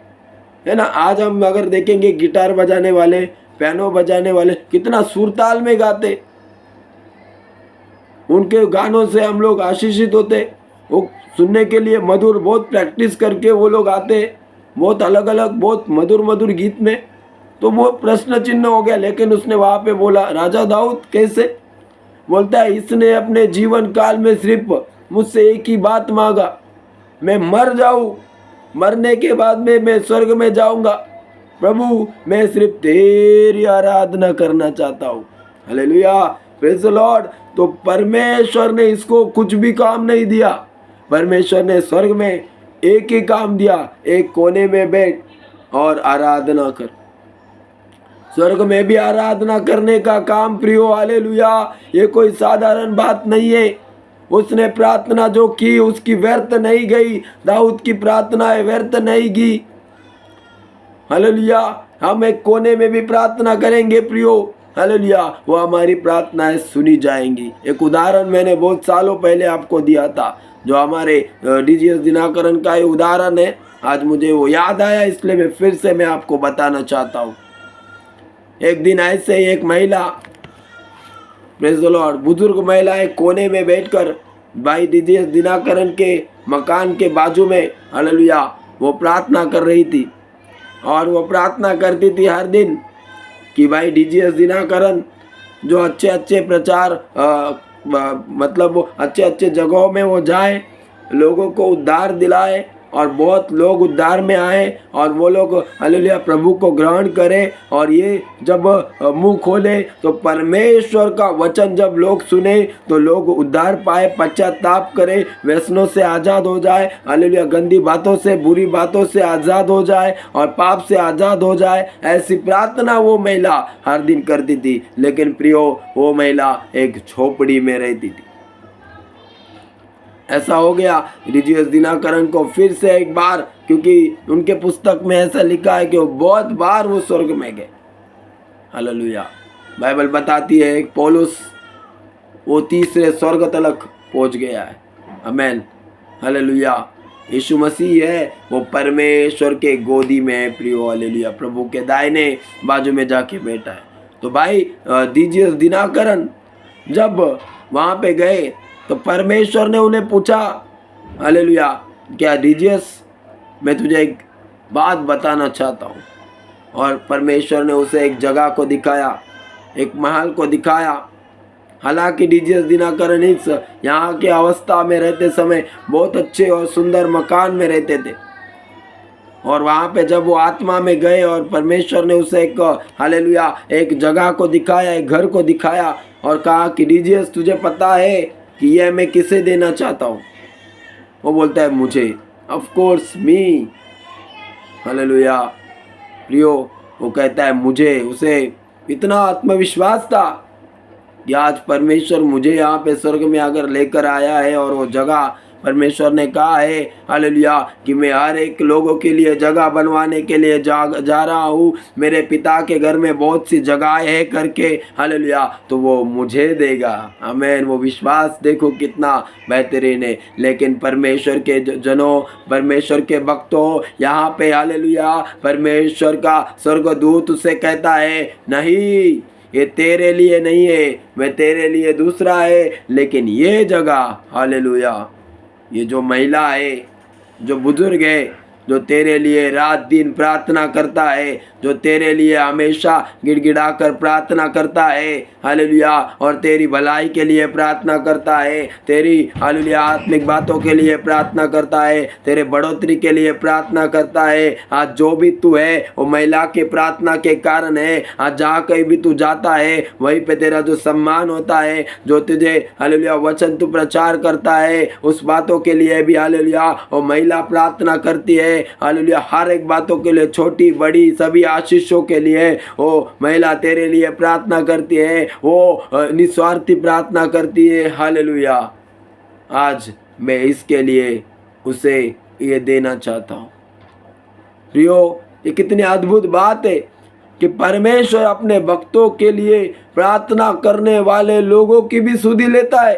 है ना। आज हम अगर देखेंगे गिटार बजाने वाले, पियानो बजाने वाले कितना सुरताल में गाते, उनके गानों से हम लोग आशीषित होते। वो सुनने के लिए मधुर, बहुत प्रैक्टिस करके वो लोग आते, बहुत अलग अलग, बहुत मधुर मधुर गीत में। तो वो प्रश्न चिन्ह हो गया। लेकिन उसने वहाँ पे बोला राजा दाऊद कैसे? बोलता है इसने अपने जीवन काल में सिर्फ मुझसे एक ही बात मांगा, मैं मर जाऊं, मरने के बाद में मैं स्वर्ग में जाऊंगा, प्रभु मैं सिर्फ तेरी आराधना करना चाहता हूँ। Hallelujah, praise the Lord. तो परमेश्वर ने इसको कुछ भी काम नहीं दिया। परमेश्वर ने स्वर्ग में एक ही काम दिया, एक कोने में बैठ और आराधना कर। स्वर्ग में भी आराधना करने का काम प्रियो, हालेलुया, ये कोई साधारण बात नहीं है। उसने प्रार्थना जो की उसकी व्यर्थ नहीं गई। दाऊद की प्रार्थना व्यर्थ नहीं गई। हालेलुया, हम एक कोने में भी प्रार्थना करेंगे प्रियो, हालेलुया, वो हमारी प्रार्थनाएं सुनी जाएंगी। एक उदाहरण मैंने बहुत सालों पहले आपको दिया था, जो हमारे डीजीएस दिनाकरण का उदाहरण है। आज मुझे वो याद आया, इसलिए मैं फिर से मैं आपको बताना चाहता हूँ। एक दिन ऐसे ही एक महिला, प्रेज़ द लॉर्ड, बुजुर्ग महिला एक कोने में बैठकर भाई डीजीएस दिनाकरण के मकान के बाजू में, हालेलुया, वो प्रार्थना कर रही थी। और वो प्रार्थना करती थी हर दिन कि भाई डीजीएस दिनाकरण जो अच्छे अच्छे प्रचार मतलब वो अच्छे अच्छे जगहों में वो जाए, लोगों को उद्धार दिलाए, और बहुत लोग उद्धार में आए, और वो लोग हालेलुया प्रभु को ग्रहण करें। और ये जब मुंह खोले तो परमेश्वर का वचन जब लोग सुने तो लोग उद्धार पाए, पश्चाताप करें, व्यसनों से आज़ाद हो जाए, हालेलुया, गंदी बातों से, बुरी बातों से आज़ाद हो जाए और पाप से आज़ाद हो जाए। ऐसी प्रार्थना वो महिला हर दिन करती थी। लेकिन प्रियो, वो महिला एक झोपड़ी में रहती थी। ऐसा हो गया डीजीएस दिनाकरण को फिर से एक बार, क्योंकि उनके पुस्तक में ऐसा लिखा है कि वो बहुत बार वो स्वर्ग में गए। हालेलुया, बाइबल बताती है एक पौलुस वो तीसरे स्वर्ग तलक पहुंच गया है। आमेन, हालेलुया। यीशु मसीह है वो परमेश्वर के गोदी में है प्रियो, हालेलुया, प्रभु के दाहिने बाजू में जाके बैठा है। तो भाई डीजीएस दिनाकरण जब वहाँ पे गए तो परमेश्वर ने उन्हें पूछा, हालेलुया, क्या डीजीएस, मैं तुझे एक बात बताना चाहता हूँ। और परमेश्वर ने उसे एक जगह को दिखाया, एक महल को दिखाया। हालांकि डीजीएस दिनाकरण इस यहाँ की अवस्था में रहते समय बहुत अच्छे और सुंदर मकान में रहते थे। और वहाँ पे जब वो आत्मा में गए और परमेश्वर ने उसे एक, हालेलुया, एक जगह को दिखाया, एक घर को दिखाया, और कहा कि डीजीएस तुझे पता है कि यह मैं किसे देना चाहता हूँ? वो बोलता है मुझे, ऑफ कोर्स मी, हालेलुया, प्रियो, वो कहता है मुझे। उसे इतना आत्मविश्वास था कि आज परमेश्वर मुझे यहाँ पे स्वर्ग में अगर लेकर आया है, और वो जगह परमेश्वर ने कहा है, हालेलुया, कि मैं हर एक लोगों के लिए जगह बनवाने के लिए जा रहा हूँ, मेरे पिता के घर में बहुत सी जगह है करके, हालेलुया, तो वो मुझे देगा। आमीन। वो विश्वास देखो कितना बेहतरीन है। लेकिन परमेश्वर के जनों, परमेश्वर के भक्तों, यहाँ पे हालेलुया परमेश्वर का स्वर्गदूत उसे कहता है, नहीं, ये तेरे लिए नहीं है, मैं तेरे लिए दूसरा है। लेकिन ये जगह, हालेलुया, ये जो महिला है, जो बुजुर्ग है, जो तेरे लिए रात दिन प्रार्थना करता है, जो तेरे लिए हमेशा गिड़गिड़ा कर प्रार्थना करता है, हालेलुया, और तेरी भलाई के लिए प्रार्थना करता है, तेरी हालेलुया आत्मिक बातों के लिए प्रार्थना करता है, तेरे बढ़ोतरी के लिए प्रार्थना करता है। आज जो भी तू है वो महिला के प्रार्थना के कारण है। आज जहाँ कहीं भी तू जाता है वहीं पे तेरा जो सम्मान होता है, जो तुझे हालेलुया वचन तू प्रचार करता है, उस बातों के लिए भी हालेलुया वो महिला प्रार्थना करती है। हालेलुया हर एक बातों के लिए, छोटी बड़ी सभी आशीषों के लिए वो महिला तेरे लिए प्रार्थना करती है, वो निस्वार्थी प्रार्थना करती है। हालेलुया आज मैं इसके लिए उसे ये देना चाहता हूँ। प्रियो, ये कितनी अद्भुत बात है कि परमेश्वर अपने भक्तों के लिए प्रार्थना करने वाले लोगों की भी सुधि लेता है।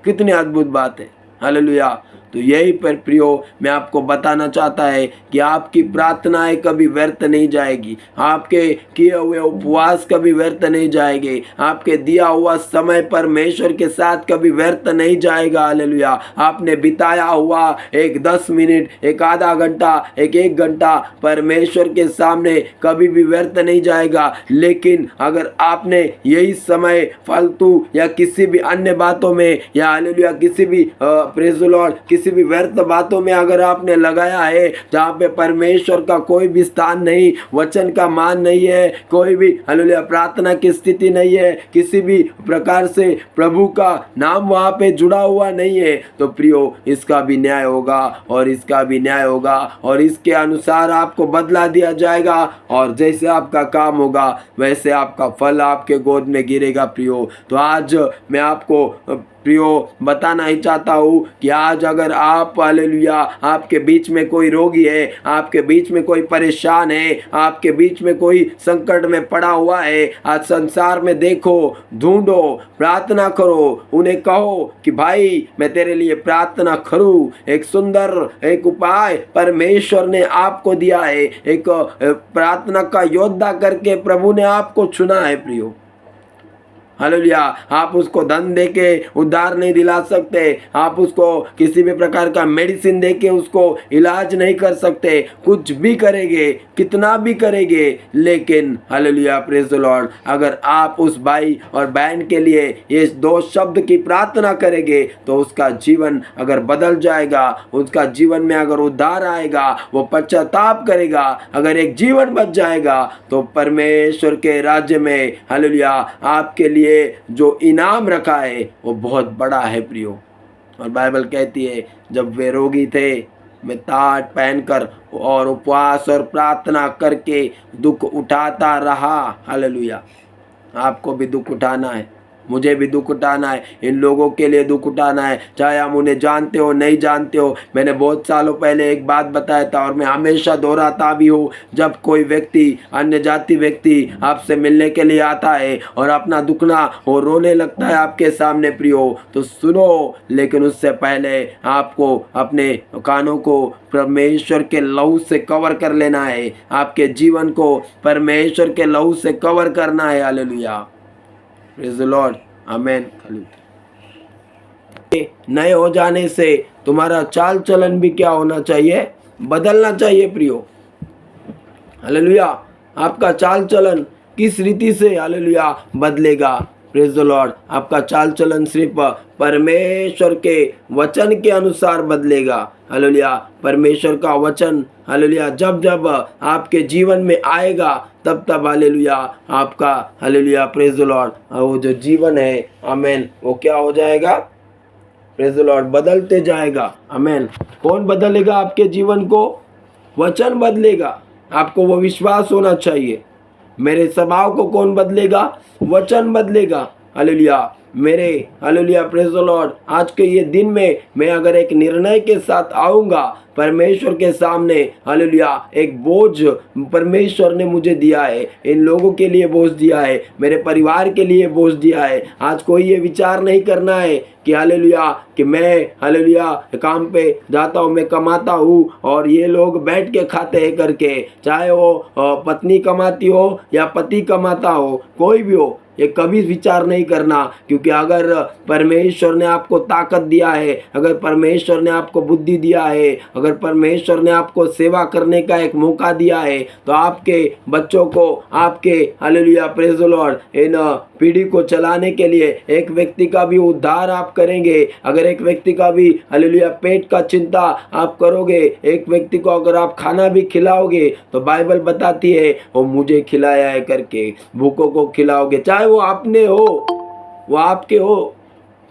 कितनी अद्भुत बात है। हालेलुया। तो यही पर प्रियो मैं आपको बताना चाहता है कि आपकी प्रार्थनाएं कभी व्यर्थ नहीं जाएगी, आपके किए हुए उपवास कभी व्यर्थ नहीं जाएंगे, आपके दिया हुआ समय परमेश्वर के साथ कभी व्यर्थ नहीं जाएगा। हालेलुया। आपने बिताया हुआ एक 10 मिनट, एक आधा घंटा, एक घंटा परमेश्वर के सामने कभी भी व्यर्थ नहीं जाएगा। लेकिन अगर आपने यही समय फालतू या किसी भी अन्य बातों में या हालेलुया किसी भी प्रेज़ द लॉर्ड किसी भी व्यर्थ बातों में अगर आपने लगाया है जहाँ पे परमेश्वर का कोई भी स्थान नहीं, वचन का मान नहीं है, कोई भी हालेलुया प्रार्थना की स्थिति नहीं है, किसी भी प्रकार से प्रभु का नाम वहाँ पे जुड़ा हुआ नहीं है, तो प्रियो इसका भी न्याय होगा और इसका भी न्याय होगा और इसके अनुसार आपको बदला दिया जाएगा और जैसे आपका काम होगा वैसे आपका फल आपके गोद में गिरेगा। प्रियो तो आज मैं आपको प्रियो बताना ही चाहता हूँ कि आज अगर आप हालेलुया आपके बीच में कोई रोगी है, आपके बीच में कोई परेशान है, आपके बीच में कोई संकट में पड़ा हुआ है, आज संसार में देखो, ढूंढो, प्रार्थना करो, उन्हें कहो कि भाई मैं तेरे लिए प्रार्थना करूं। एक सुंदर एक उपाय परमेश्वर ने आपको दिया है, एक प्रार्थना का योद्धा करके प्रभु ने आपको चुना है। प्रियो हालेलुया। आप उसको धन देके उद्धार नहीं दिला सकते, आप उसको किसी भी प्रकार का मेडिसिन देके उसको इलाज नहीं कर सकते, कुछ भी करेंगे, कितना भी करेंगे, लेकिन हालेलुया प्रेज द लॉर्ड अगर आप उस भाई और बहन के लिए ये 2 शब्द की प्रार्थना करेंगे तो उसका जीवन अगर बदल जाएगा, उसका जीवन में अगर उद्धार आएगा, वो पश्चाताप करेगा, अगर एक जीवन बच जाएगा तो परमेश्वर के राज्य में हालेलुया आपके लिए जो इनाम रखा है वो बहुत बड़ा है। प्रियो और बाइबल कहती है जब वे रोगी थे मैं टाट पहनकर और उपवास और प्रार्थना करके दुख उठाता रहा। हालेलुया। आपको भी दुख उठाना है, मुझे भी दुख उठाना है, इन लोगों के लिए दुख उठाना है, चाहे हम उन्हें जानते हो नहीं जानते हो। मैंने बहुत सालों पहले एक बात बताया था और मैं हमेशा दोहराता भी हूँ, जब कोई व्यक्ति अन्य जाति व्यक्ति आपसे मिलने के लिए आता है और अपना दुखना और रोने लगता है आपके सामने प्रियो तो सुनो, लेकिन उससे पहले आपको अपने कानों को परमेश्वर के लहू से कवर कर लेना है, आपके जीवन को परमेश्वर के लहू से कवर करना है। हालेलुया प्रेज़ द लॉर्ड आमेन। नए हो जाने से तुम्हारा चाल चलन भी क्या होना चाहिए, बदलना चाहिए। प्रियो हालेलुया आपका चाल चलन किस रीति से हालेलुया बदलेगा। प्रेज़ द लॉर्ड आपका चाल चलन सिर्फ परमेश्वर के वचन के अनुसार बदलेगा। हालेलुया परमेश्वर का वचन हालेलुया जब जब आपके जीवन में आएगा तब तब हालेलुया आपका हालेलुया प्रेज़ द लॉर्ड वो जो जीवन है आमेन वो क्या हो जाएगा, प्रेज़ द लॉर्ड बदलते जाएगा। आमेन। कौन बदलेगा आपके जीवन को? वचन बदलेगा। आपको वो विश्वास होना चाहिए। मेरे स्वभाव को कौन बदलेगा? वचन बदलेगा। हालेलुया मेरे हालेलुया प्रेज़ द लॉर्ड आज के ये दिन में मैं अगर एक निर्णय के साथ आऊँगा परमेश्वर के सामने हालेलुया एक बोझ परमेश्वर ने मुझे दिया है, इन लोगों के लिए बोझ दिया है, मेरे परिवार के लिए बोझ दिया है। आज कोई ये विचार नहीं करना है कि हालेलुया कि मैं हालेलुया काम पे जाता हूँ, मैं कमाता हूँ और ये लोग बैठ के खाते हैं करके, चाहे वो पत्नी कमाती हो या पति कमाता हो, कोई भी हो, ये कभी विचार नहीं करना। क्योंकि अगर परमेश्वर ने आपको ताकत दिया है, अगर परमेश्वर ने आपको बुद्धि दिया है, अगर परमेश्वर ने आपको सेवा करने का एक मौका दिया है तो आपके बच्चों को आपके हालेलुया प्रेज़ द लॉर्ड इन पीढ़ी को चलाने के लिए एक व्यक्ति का भी उद्धार आप करेंगे। अगर एक व्यक्ति का भी हालेलुया पेट का चिंता आप करोगे, एक व्यक्ति को अगर आप खाना भी खिलाओगे तो बाइबल बताती है वो मुझे खिलाया है करके, भूखों को खिलाओगे, चाहे वो अपने हो वो आपके हो,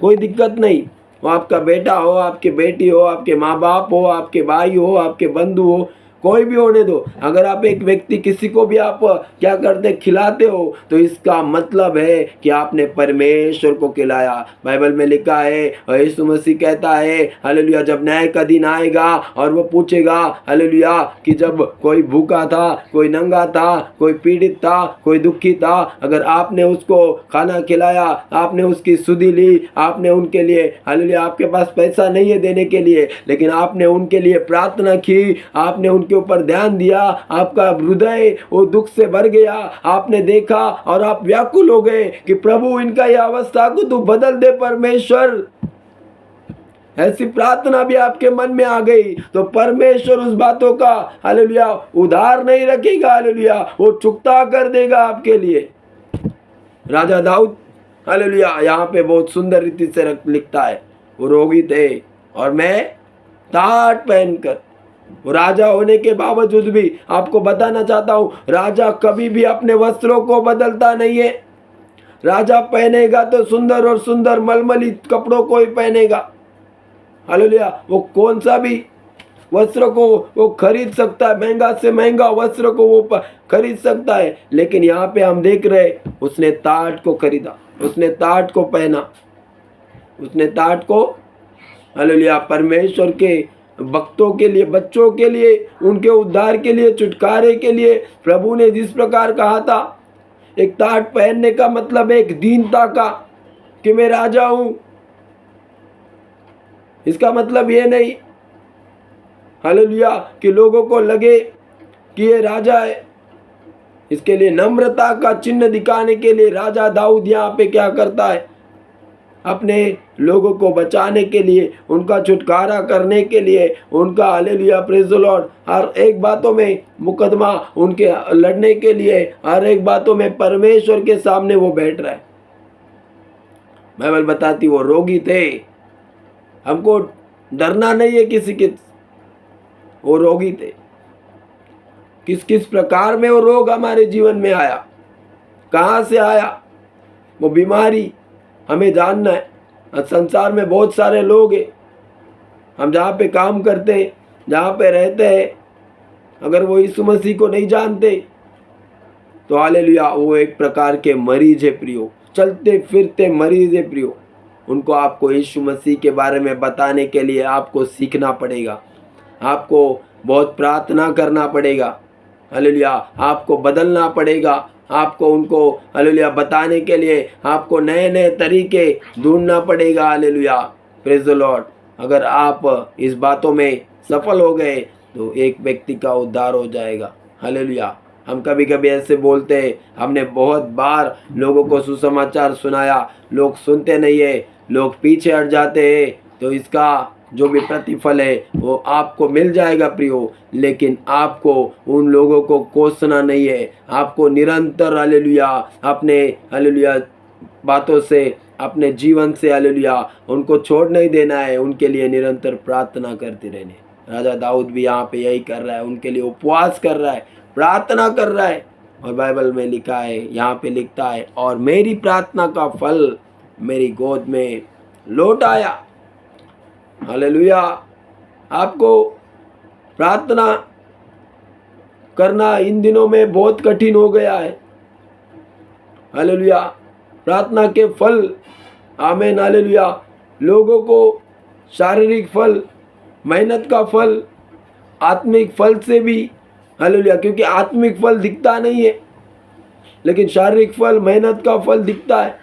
कोई दिक्कत नहीं। वो आपका बेटा हो, आपकी बेटी हो, आपके माँ बाप हो, आपके भाई हो, आपके बंधु हो, कोई भी होने दो। अगर आप एक व्यक्ति किसी को भी आप क्या करते खिलाते हो तो इसका मतलब है कि आपने परमेश्वर को खिलाया। बाइबल में लिखा है और यीशु मसीह कहता है हालेलुया, जब न्याय का दिन आएगा और वो पूछेगा हालेलुया कि जब कोई भूखा था, कोई नंगा था, कोई पीड़ित था, कोई दुखी था, अगर आपने उसको खाना खिलाया, आपने उसकी सुधि ली, आपने उनके लिए हालेलुया, आपके पास पैसा नहीं है देने के लिए लेकिन आपने उनके लिए प्रार्थना की, आपने उनके ऊपर ध्यान दिया, आपका हृदय वो दुख से भर गया, आपने देखा और आप व्याकुल हो गए कि प्रभु इनका यह अवस्था को तू बदल दे परमेश्वर। ऐसी प्रार्थना भी आपके मन में आ गई तो परमेश्वर उस बातों का हालेलुया उधार नहीं रखेगा, हालेलुया वो चुकता कर देगा आपके लिए। राजा दाऊद हालेलुया यहाँ पे बहुत सुंदर रीति से लिखता है, वो रोगी थे और मैं टाट पहनकर, वो राजा होने के बावजूद भी आपको बताना चाहता हूं, राजा कभी भी अपने वस्त्रों को बदलता नहीं है। राजा पहनेगा तो सुंदर और सुंदर मलमली कपड़ों को ही पहनेगा, हालेलुया। वो कौन सा भी वस्त्र को वो खरीद सकता है, महंगा से महंगा वस्त्र को वो खरीद सकता है, लेकिन यहाँ पे हम देख रहे उसने टाट को खरीदा, उसने टाट को पहना, उसने टाट को हालेलुया परमेश्वर के भक्तों के लिए, बच्चों के लिए, उनके उद्धार के लिए, छुटकारे के लिए प्रभु ने जिस प्रकार कहा था, एक टाट पहनने का मतलब एक दीनता का कि मैं राजा हूं। इसका मतलब ये नहीं हालेलुया कि लोगों को लगे कि ये राजा है। इसके लिए नम्रता का चिन्ह दिखाने के लिए राजा दाऊद यहाँ पे क्या करता है, अपने लोगों को बचाने के लिए, उनका छुटकारा करने के लिए, उनका हालेलुया प्रेज़ द लॉर्ड, हर एक बातों में मुकदमा उनके लड़ने के लिए, हर एक बातों में परमेश्वर के सामने वो बैठ रहा है। बाइबल बताती वो रोगी थे, हमको डरना नहीं है किसी के, वो रोगी थे। किस किस प्रकार में वो रोग हमारे जीवन में आया, कहाँ से आया, वो बीमारी हमें जानना है। संसार में बहुत सारे लोग हैं, हम जहाँ पे काम करते हैं, जहाँ पे रहते हैं, अगर वो यीशु मसीह को नहीं जानते तो हालेलुया वो एक प्रकार के मरीज है प्रियो, चलते फिरते मरीज है प्रियो। उनको आपको यीशु मसीह के बारे में बताने के लिए आपको सीखना पड़ेगा, आपको बहुत प्रार्थना करना पड़ेगा, हालेलुया आपको बदलना पड़ेगा, आपको उनको हालेलुया बताने के लिए आपको नए नए तरीके ढूंढना पड़ेगा, हालेलुया प्रेज़ द लॉर्ड। अगर आप इस बातों में सफल हो गए तो एक व्यक्ति का उद्धार हो जाएगा, हालेलुया। हम कभी कभी ऐसे बोलते हैं, हमने बहुत बार लोगों को सुसमाचार सुनाया, लोग सुनते नहीं है, लोग पीछे हट जाते हैं, तो इसका जो भी प्रतिफल है वो आपको मिल जाएगा प्रियो। लेकिन आपको उन लोगों को कोसना नहीं है, आपको निरंतर हालेलुया अपने हालेलुया बातों से, अपने जीवन से हालेलुया उनको छोड़ नहीं देना है, उनके लिए निरंतर प्रार्थना करते रहने। राजा दाऊद भी यहाँ पे यही कर रहा है, उनके लिए उपवास कर रहा है, प्रार्थना कर रहा है। और बाइबल में लिखा है, यहाँ पे लिखता है, और मेरी प्रार्थना का फल मेरी गोद में लौट आया। हालेलुया। आपको प्रार्थना करना इन दिनों में बहुत कठिन हो गया है, हालेलुया। प्रार्थना के फल, आमीन हालेलुया, लोगों को शारीरिक फल, मेहनत का फल, आत्मिक फल से भी हालेलुया, क्योंकि आत्मिक फल दिखता नहीं है लेकिन शारीरिक फल, मेहनत का फल दिखता है,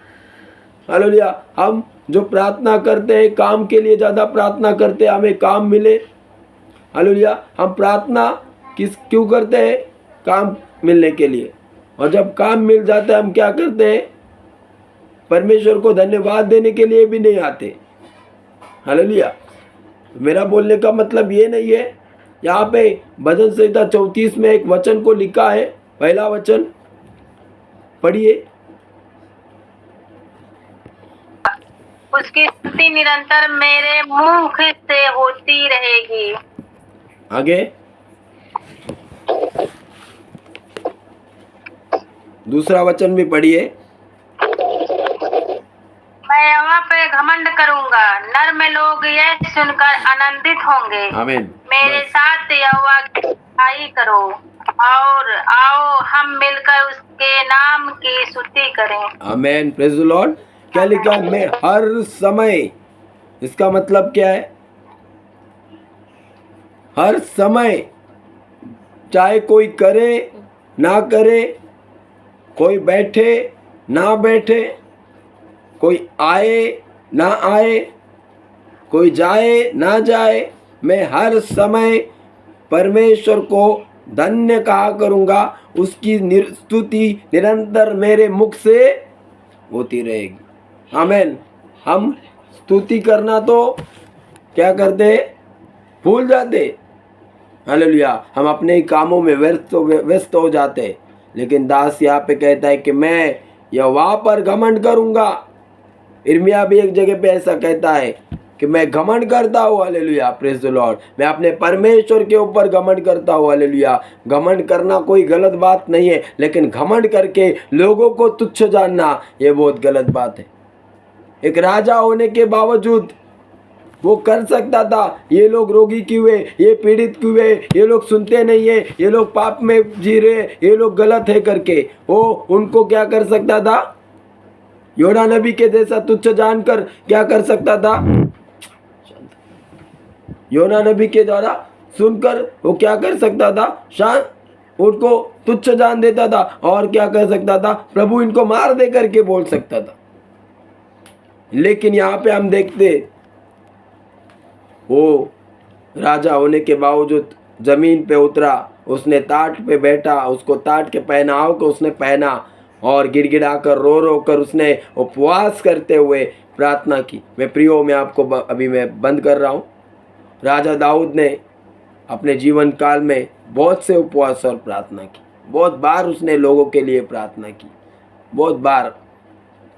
हालेलुया। हम जो प्रार्थना करते हैं काम के लिए, ज़्यादा प्रार्थना करते हैं हमें काम मिले, हालेलुया। हम प्रार्थना क्यों करते हैं? काम मिलने के लिए। और जब काम मिल जाता है हम क्या करते हैं? परमेश्वर को धन्यवाद देने के लिए भी नहीं आते, हालेलुया। मेरा बोलने का मतलब ये नहीं है, यहाँ पे भजन संहिता 34 में एक वचन को लिखा है, पहला वचन पढ़िए। उसकी स्तुति निरंतर मेरे मुख से होती रहेगी। आगे दूसरा वचन भी पढ़िए। मैं यहोवा पे घमंड करूंगा, नर में लोग यह सुनकर आनंदित होंगे। आमीन। मेरे बस। साथ यहोवा की बड़ाई करो और आओ हम मिलकर उसके नाम की स्तुति करें। आमीन। Praise the Lord. क्या लिखा है? मैं हर समय, इसका मतलब क्या है? हर समय, चाहे कोई करे ना करे, कोई बैठे ना बैठे, कोई आए ना आए, कोई जाए ना जाए, मैं हर समय परमेश्वर को धन्य कहा करूँगा। उसकी स्तुति निरंतर मेरे मुख से होती रहेगी। आमीन। हम स्तुति करना तो क्या करते? भूल जाते। हालेलुया। हम अपने ही कामों में व्यस्त हो जाते। लेकिन दास यहाँ पे कहता है कि मैं यहोवा पर घमंड करूँगा। इर्मिया भी एक जगह पे ऐसा कहता है कि मैं घमंड करता हूँ। हालेलुया। Praise the Lord. मैं अपने परमेश्वर के ऊपर घमंड करता हूँ। हालेलुया। घमंड करना कोई गलत बात नहीं है, लेकिन घमंड करके लोगों को तुच्छ जानना, ये बहुत गलत बात है। एक राजा होने के बावजूद वो कर सकता था, ये लोग रोगी क्यों हुए, ये पीड़ित क्यों हुए, ये लोग सुनते नहीं है, ये लोग पाप में जी रहे, ये लोग गलत है करके वो उनको क्या कर सकता था? योना नबी के जैसा तुच्छ जानकर क्या कर सकता था? योना नबी के द्वारा सुनकर वो क्या कर सकता था? शांत, उनको तुच्छ जान देता था। और क्या कर सकता था? प्रभु इनको मार दे करके बोल सकता था। लेकिन यहाँ पे हम देखते, वो राजा होने के बावजूद जमीन पे उतरा, उसने टाट पे बैठा, उसको टाट के पहनाव को उसने पहना और गिड़गिड़ाकर रो रो कर उसने उपवास करते हुए प्रार्थना की। मैं प्रियो में आपको अभी मैं बंद कर रहा हूँ। राजा दाऊद ने अपने जीवन काल में बहुत से उपवास और प्रार्थना की। बहुत बार उसने लोगों के लिए प्रार्थना की, बहुत बार,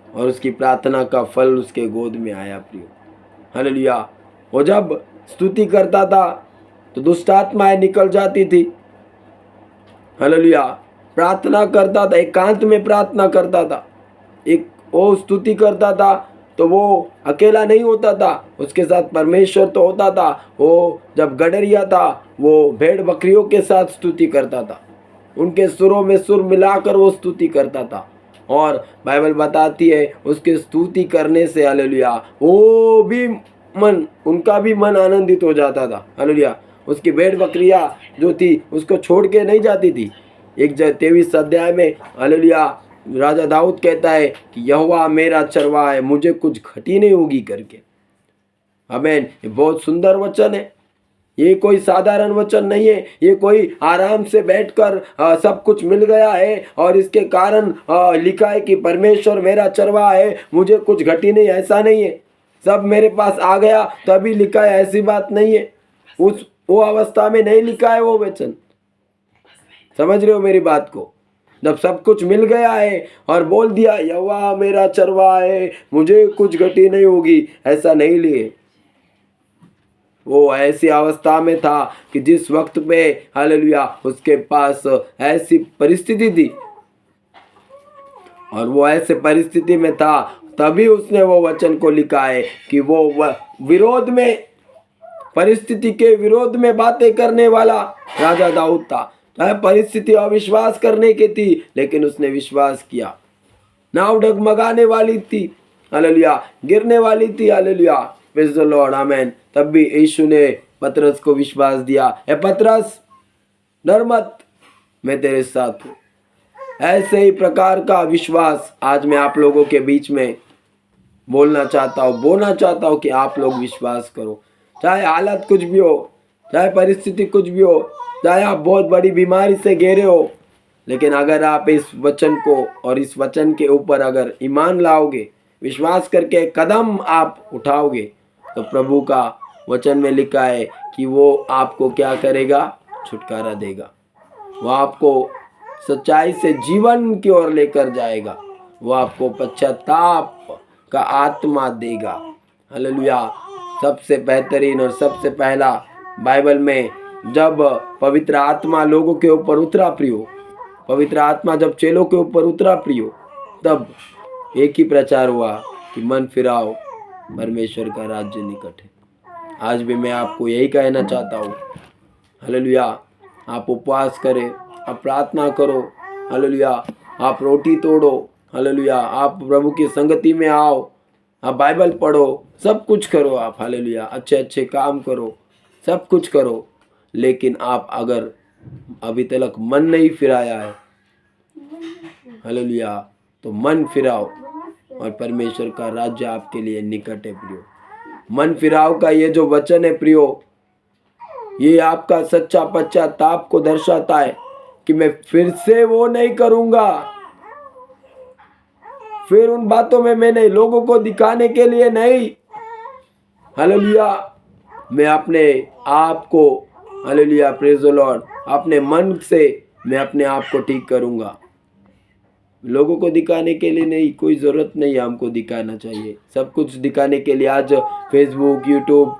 और उसकी प्रार्थना का फल उसके गोद में आया प्रियो। हालेलुया। वो जब स्तुति करता था तो दुष्ट आत्माएं निकल जाती थी। हालेलुया। प्रार्थना करता था, एकांत में प्रार्थना करता था, एक वो स्तुति करता था तो वो अकेला नहीं होता था, उसके साथ परमेश्वर तो होता था। वो जब गडरिया था, वो भेड़ बकरियों के साथ स्तुति करता था, उनके सुरों में सुर मिलाकर वो स्तुति करता था। और बाइबल बताती है उसके स्तुति करने से, हालेलुया, वो भी मन, उनका भी मन आनंदित हो जाता था। हालेलुया। उसकी भेड़ बकरियां जो थी उसको छोड़ के नहीं जाती थी। 23 अध्याय में, हालेलुया, राजा दाऊद कहता है कि यहोवा मेरा चरवाहा है, मुझे कुछ घटी नहीं होगी करके। आमीन। ये बहुत सुंदर वचन है। ये कोई साधारण वचन नहीं है। ये कोई आराम से बैठकर सब कुछ मिल गया है और इसके कारण लिखा है कि परमेश्वर मेरा चरवाहा है, मुझे कुछ घटी नहीं, ऐसा नहीं है। सब मेरे पास आ गया तभी लिखा है, ऐसी बात नहीं है। वो अवस्था में नहीं लिखा है वो वचन। समझ रहे हो मेरी बात को? जब सब कुछ मिल गया है और बोल दिया यहोवा मेरा चरवाहा है, मुझे कुछ घटी नहीं होगी, ऐसा नहीं लिए। वो ऐसी अवस्था में था कि जिस वक्त पे, हालेलुया, उसके पास ऐसी परिस्थिति थी और वो ऐसे परिस्थिति में था, तभी उसने वो वचन को लिखा है कि वो विरोध में, परिस्थिति के विरोध में बातें करने वाला राजा दाऊद था। चाहे परिस्थिति अविश्वास करने की थी, लेकिन उसने विश्वास किया। नाव डगमगाने वाली थी, हालेलुया, गिरने वाली थी, हालेलुया, प्रेज़ द लॉर्ड, आमेन। तब भी यीशु ने पतरस को विश्वास दिया, ए पतरस डर मत, मैं तेरे साथ हूँ। ऐसे ही प्रकार का विश्वास आज मैं आप लोगों के बीच में बोलना चाहता हूँ कि आप लोग विश्वास करो। चाहे हालत कुछ भी हो, चाहे परिस्थिति कुछ भी हो, चाहे आप बहुत बड़ी बीमारी से घिरे हो, लेकिन अगर आप इस वचन को और इस वचन के ऊपर अगर ईमान लाओगे, विश्वास करके कदम आप उठाओगे, तो प्रभु का वचन में लिखा है कि वो आपको क्या करेगा? छुटकारा देगा। वो आपको सच्चाई से जीवन की ओर लेकर जाएगा। वो आपको पश्चाताप का आत्मा देगा। हालेलुया। सबसे बेहतरीन और सबसे पहला बाइबल में जब पवित्र आत्मा लोगों के ऊपर उतरा प्रियो, पवित्र आत्मा जब चेलों के ऊपर उतरा प्रियो, तब एक ही प्रचार हुआ कि मन फिराओ, परमेश्वर का राज्य निकट है। आज भी मैं आपको यही कहना चाहता हूँ। हालेलुया। आप उपवास करें, आप प्रार्थना करो, हालेलुया। आप रोटी तोड़ो, हालेलुया। आप प्रभु की संगति में आओ, आप बाइबल पढ़ो, सब कुछ करो आप, हालेलुया। अच्छे अच्छे काम करो, सब कुछ करो, लेकिन आप अगर अभी तक मन नहीं फिराया है, हालेलुया, तो मन फिराओ और परमेश्वर का राज्य आपके लिए निकट है प्रियो। मन फिराओ का ये जो वचन है प्रियो, ये आपका सच्चा पश्चाताप को दर्शाता है कि मैं फिर से वो नहीं करूंगा। फिर उन बातों में मैंने लोगों को दिखाने के लिए नहीं, हालेलुया, मैं अपने आप को, हालेलुया, प्रेज द लॉर्ड, अपने मन से मैं अपने आप को ठीक करूंगा। लोगों को दिखाने के लिए नहीं, कोई ज़रूरत नहीं है हमको दिखाना चाहिए। सब कुछ दिखाने के लिए आज फेसबुक, यूट्यूब,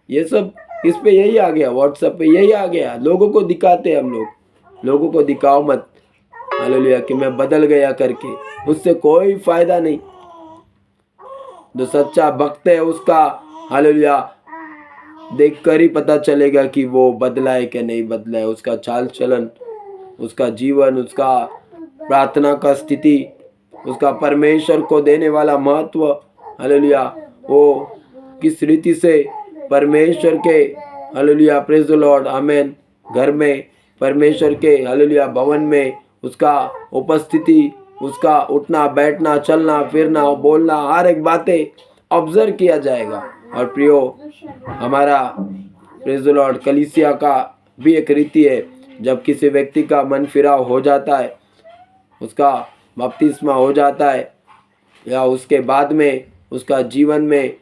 ये सब इस पे यही आ गया, व्हाट्सएप पे यही आ गया। लोगों को दिखाते हैं हम लोग। लोगों को दिखाओ मत, हालेलुया, कि मैं बदल गया करके, उससे कोई फायदा नहीं। जो सच्चा भक्त है उसका, हालेलुया, देख कर ही पता चलेगा कि वो बदला है कि नहीं बदला है। उसका चाल चलन, उसका जीवन, उसका प्रार्थना का स्थिति, उसका परमेश्वर को देने वाला महत्व, हालेलुया, वो किस रीति से परमेश्वर के, हालेलुया, प्रेज द लॉर्ड, आमेन, घर में परमेश्वर के, हालेलुया, भवन में उसका उपस्थिति, उसका उठना बैठना, चलना फिरना, बोलना, हर एक बातें ऑब्जर्व किया जाएगा। और प्रियो, हमारा प्रेज द लॉर्ड कलीसिया का भी एक रीति है, जब किसी व्यक्ति का मन फिराव हो जाता है, उसका बपतिस्मा हो जाता है, या उसके बाद में उसका जीवन में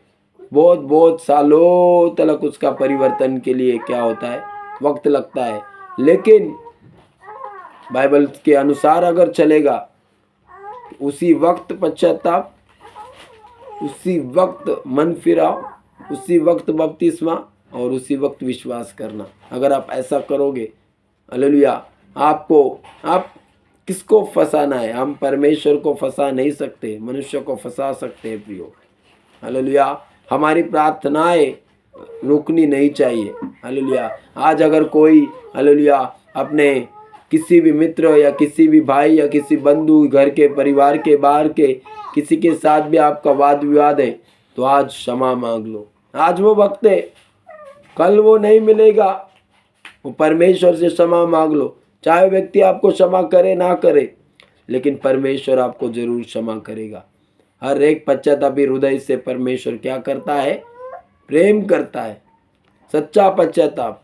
बहुत बहुत सालों तक उसका परिवर्तन के लिए क्या होता है, वक्त लगता है। लेकिन बाइबल के अनुसार अगर चलेगा, उसी वक्त पश्चाताप, उसी वक्त मन फिराव, उसी वक्त बपतिस्मा और उसी वक्त विश्वास करना। अगर आप ऐसा करोगे, हालेलुया, आप किसको फंसाना है? हम परमेश्वर को फंसा नहीं सकते, मनुष्य को फंसा सकते हैं प्रियो, हालेलुया। हमारी प्रार्थनाएं रुकनी नहीं चाहिए, हालेलुया। आज अगर कोई, हालेलुया, अपने किसी भी मित्र या किसी भी भाई या किसी बंधु, घर के, परिवार के बाहर के किसी के साथ भी आपका वाद विवाद है, तो आज क्षमा मांग लो। आज वो वक्त है, कल वो नहीं मिलेगा। वो परमेश्वर से क्षमा मांग लो, चाहे व्यक्ति आपको क्षमा करे ना करे, लेकिन परमेश्वर आपको जरूर क्षमा करेगा। हर एक पश्चातापी हृदय से परमेश्वर क्या करता है? प्रेम करता है। सच्चा पश्चाताप,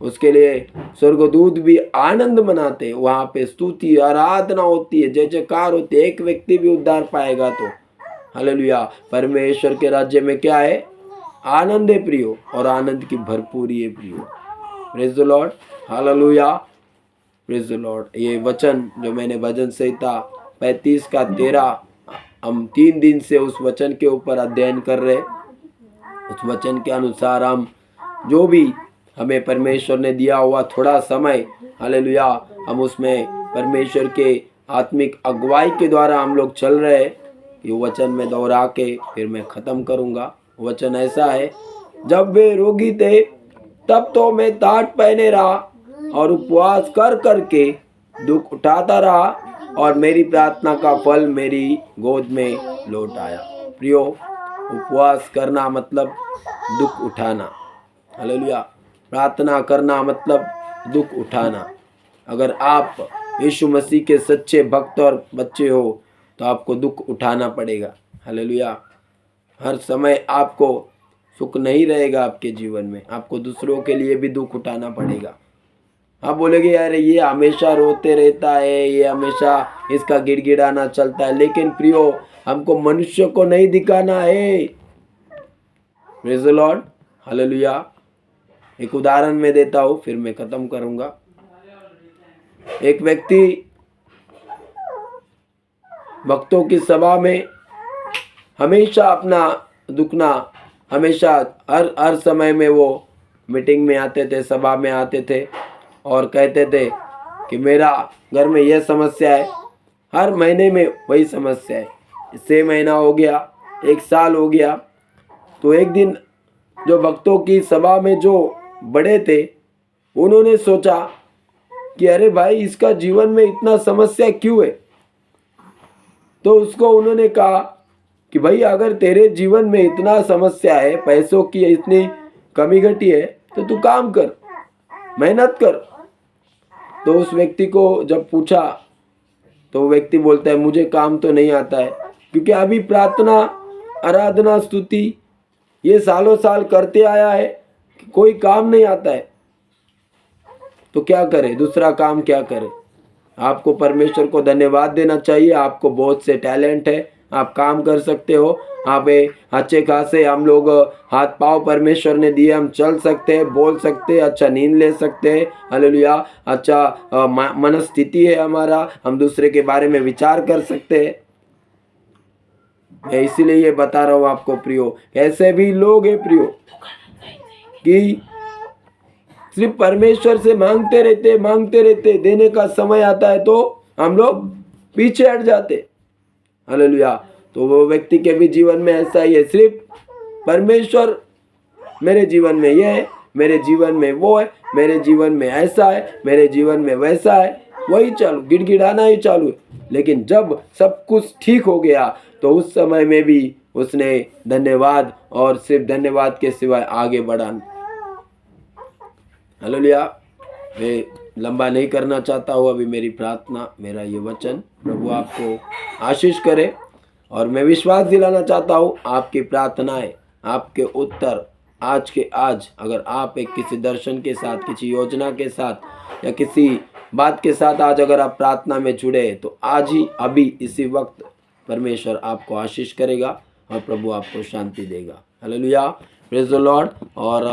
उसके लिए स्वर्गदूत भी आनंद मनाते हैं। वहाँ पे स्तुति आराधना होती है, जय जयकार होती है। एक व्यक्ति भी उद्धार पाएगा तो, हालेलुया, परमेश्वर के राज्य में क्या है? आनंद है प्रियो, और आनंद की भरपूरी है प्रियो। Praise the Lord, hallelujah, praise the Lord. ये वचन जो मैंने भजन संहिता 35 का 13, हम 3 दिन से उस वचन के ऊपर अध्ययन कर रहे। उस वचन के अनुसार हम जो भी हमें परमेश्वर ने दिया हुआ थोड़ा समय, हालेलुया, हम उसमें परमेश्वर के आत्मिक अगुवाई के द्वारा हम लोग चल रहे हैं। ये वचन में दोहरा के फिर मैं ख़त्म करूँगा। वचन ऐसा है, जब वे रोगी थे तब तो मैं टाट पहने रहा और उपवास कर करके दुख उठाता रहा, और मेरी प्रार्थना का फल मेरी गोद में लौट आया। प्रियो, उपवास करना मतलब दुख उठाना, हालेलुया। प्रार्थना करना मतलब दुख उठाना। अगर आप यीशु मसीह के सच्चे भक्त और बच्चे हो तो आपको दुख उठाना पड़ेगा, हालेलुया। हर समय आपको सुख नहीं रहेगा आपके जीवन में, आपको दूसरों के लिए भी दुख उठाना पड़ेगा। आप बोलेंगे यार ये हमेशा रोते रहता है, ये हमेशा इसका गिड़गिड़ाना चलता है, लेकिन प्रियो, हमको मनुष्य को नहीं दिखाना है। Praise the Lord, hallelujah. एक उदाहरण मैं देता हूँ, फिर मैं खत्म करूँगा। एक व्यक्ति भक्तों की सभा में हमेशा अपना दुखना, हमेशा हर समय में वो मीटिंग में आते थे, सभा में आते थे और कहते थे कि मेरा घर में यह समस्या है। हर महीने में वही समस्या है। 6 महीना हो गया, 1 साल हो गया। तो एक दिन जो भक्तों की सभा में जो बड़े थे उन्होंने सोचा कि अरे भाई इसका जीवन में इतना समस्या क्यों है। तो उसको उन्होंने कहा कि भाई अगर तेरे जीवन में इतना समस्या है, पैसों की इतनी कमी घटी है, तो तू काम कर, मेहनत कर। तो उस व्यक्ति को जब पूछा तो वो व्यक्ति बोलता है मुझे काम तो नहीं आता है, क्योंकि अभी प्रार्थना, आराधना, स्तुति ये सालों साल करते आया है, कोई काम नहीं आता है। तो क्या करे, दूसरा काम क्या करे। आपको परमेश्वर को धन्यवाद देना चाहिए। आपको बहुत से टैलेंट है, आप काम कर सकते हो। आप अच्छे खासे हम लोग हाथ पाँव परमेश्वर ने दिए, हम चल सकते हैं, बोल सकते हैं, अच्छा नींद ले सकते हैं। हालेलुया। अच्छा मनस्थिति है हमारा, हम दूसरे के बारे में विचार कर सकते हैं। मैं इसीलिए ये बता रहा हूँ आपको प्रियो, ऐसे भी लोग हैं प्रियो कि सिर्फ परमेश्वर से मांगते रहते, देने का समय आता है तो हम लोग पीछे हट जाते। हालेलुया। तो वो व्यक्ति के भी जीवन में ऐसा ही है, सिर्फ परमेश्वर मेरे जीवन में ये है, मेरे जीवन में वो है, मेरे जीवन में ऐसा है, मेरे जीवन में वैसा है, वही चालू, गिड़गिड़ाना ही चालू है। लेकिन जब सब कुछ ठीक हो गया तो उस समय में भी उसने धन्यवाद और सिर्फ धन्यवाद के सिवाय आगे बढ़ा। हालेलुया। मैं लंबा नहीं करना चाहता हूँ अभी मेरी प्रार्थना, मेरा ये वचन प्रभु आपको आशीष करे। और मैं विश्वास दिलाना चाहता हूँ आपकी प्रार्थनाएं, आपके उत्तर आज के आज, अगर आप एक किसी दर्शन के साथ, किसी योजना के साथ या किसी बात के साथ आज अगर आप प्रार्थना में जुड़े तो आज ही अभी इसी वक्त परमेश्वर आपको आशीष करेगा और प्रभु आपको शांति देगा। Hallelujah, praise the Lord. और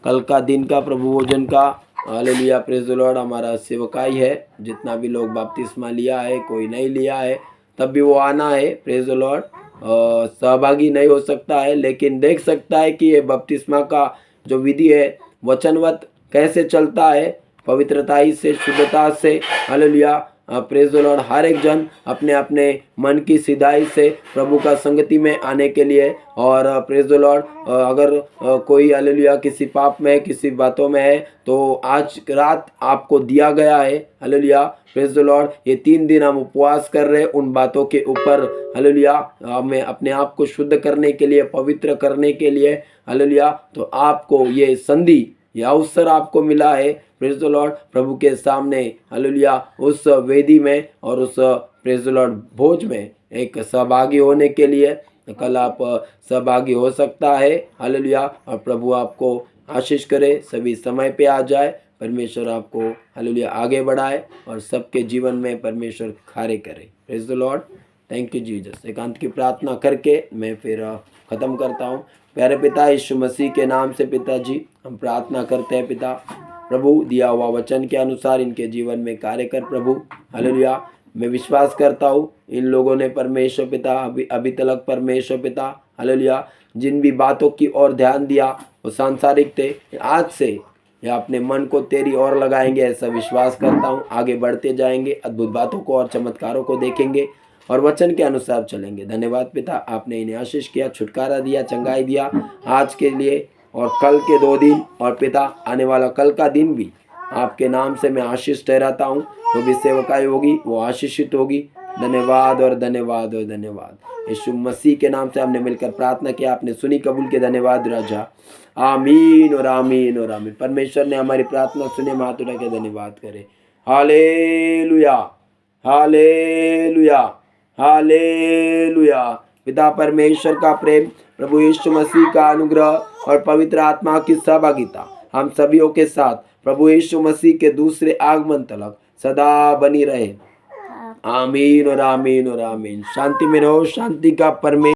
कल का दिन का प्रभु भोजन का, हालेलुया, प्रेज द लॉर्ड, हमारा सेवकाई है। जितना भी लोग बपतिस्मा लिया है, कोई नहीं लिया है, तब भी वो आना है। Praise the Lord. सहभागी नहीं हो सकता है लेकिन देख सकता है कि ये बपतिस्मा का जो विधि है वचनवत कैसे चलता है, पवित्रता से, शुद्धता से। Hallelujah, praise the Lord. हर एक जन अपने अपने मन की सिधाई से प्रभु का संगति में आने के लिए, और प्रेज द लॉर्ड, अगर कोई हालेलुया किसी पाप में, किसी बातों में है तो आज रात आपको दिया गया है। Hallelujah, praise the Lord. ये 3 दिन हम उपवास कर रहे हैं उन बातों के ऊपर। हालेलुया, हमें अपने आप को शुद्ध करने के लिए, पवित्र करने के लिए। हालेलुया, तो आपको ये संधि, ये अवसर आपको मिला है, प्रेज द लॉर्ड, प्रभु के सामने, हालेलुया, उस वेदी में और उस प्रेज द लॉर्ड भोज में एक सहभागी होने के लिए। कल आप सहभागी हो सकता है। हालेलुया, और प्रभु आपको आशीष करे, सभी समय पे आ जाए, परमेश्वर आपको हालेलुया आगे बढ़ाए और सबके जीवन में परमेश्वर कार्य करे। Praise the Lord, thank you Jesus. एकांत की प्रार्थना करके मैं फिर ख़त्म करता हूँ। प्यारे पिता यीशु मसीह के नाम से पिताजी हम प्रार्थना करते हैं। पिता प्रभु, दिया हुआ वचन के अनुसार इनके जीवन में कार्य कर प्रभु। हालेलुया, मैं विश्वास करता हूँ इन लोगों ने परमेश्वर पिता अभी तक परमेश्वर पिता, हालेलुया, जिन भी बातों की ओर ध्यान दिया वो सांसारिक थे, आज से या अपने मन को तेरी ओर लगाएंगे, ऐसा विश्वास करता हूँ। आगे बढ़ते जाएंगे, अद्भुत बातों को और चमत्कारों को देखेंगे और वचन के अनुसार चलेंगे। धन्यवाद पिता, आपने इन्हें आशीष किया, छुटकारा दिया, चंगाई दिया आज के लिए और कल के 2 दिन, और पिता आने वाला कल का दिन भी आपके नाम से मैं आशीष ठहराता हूँ। जो भी सेवकाई होगी वो आशीषित होगी। धन्यवाद और धन्यवाद और धन्यवाद। यीशु मसीह के नाम से हमने मिलकर प्रार्थना किया, आपने सुनी, कबूल के। धन्यवाद राजा, आमीन और आमीन और आमीन। परमेश्वर ने हमारी प्रार्थना सुने, हाथ उठा के धन्यवाद करे। Hallelujah, hallelujah, hallelujah. पिता परमेश्वर का प्रेम, प्रभु यीशु मसीह का अनुग्रह और पवित्र आत्मा की सहभागिता हम सभीयों के साथ प्रभु यीशु मसीह के दूसरे आगमन तक सदा बनी रहे। आमीन और आमीन और आमीन। शांति में रहो, शांति का परमेश्वर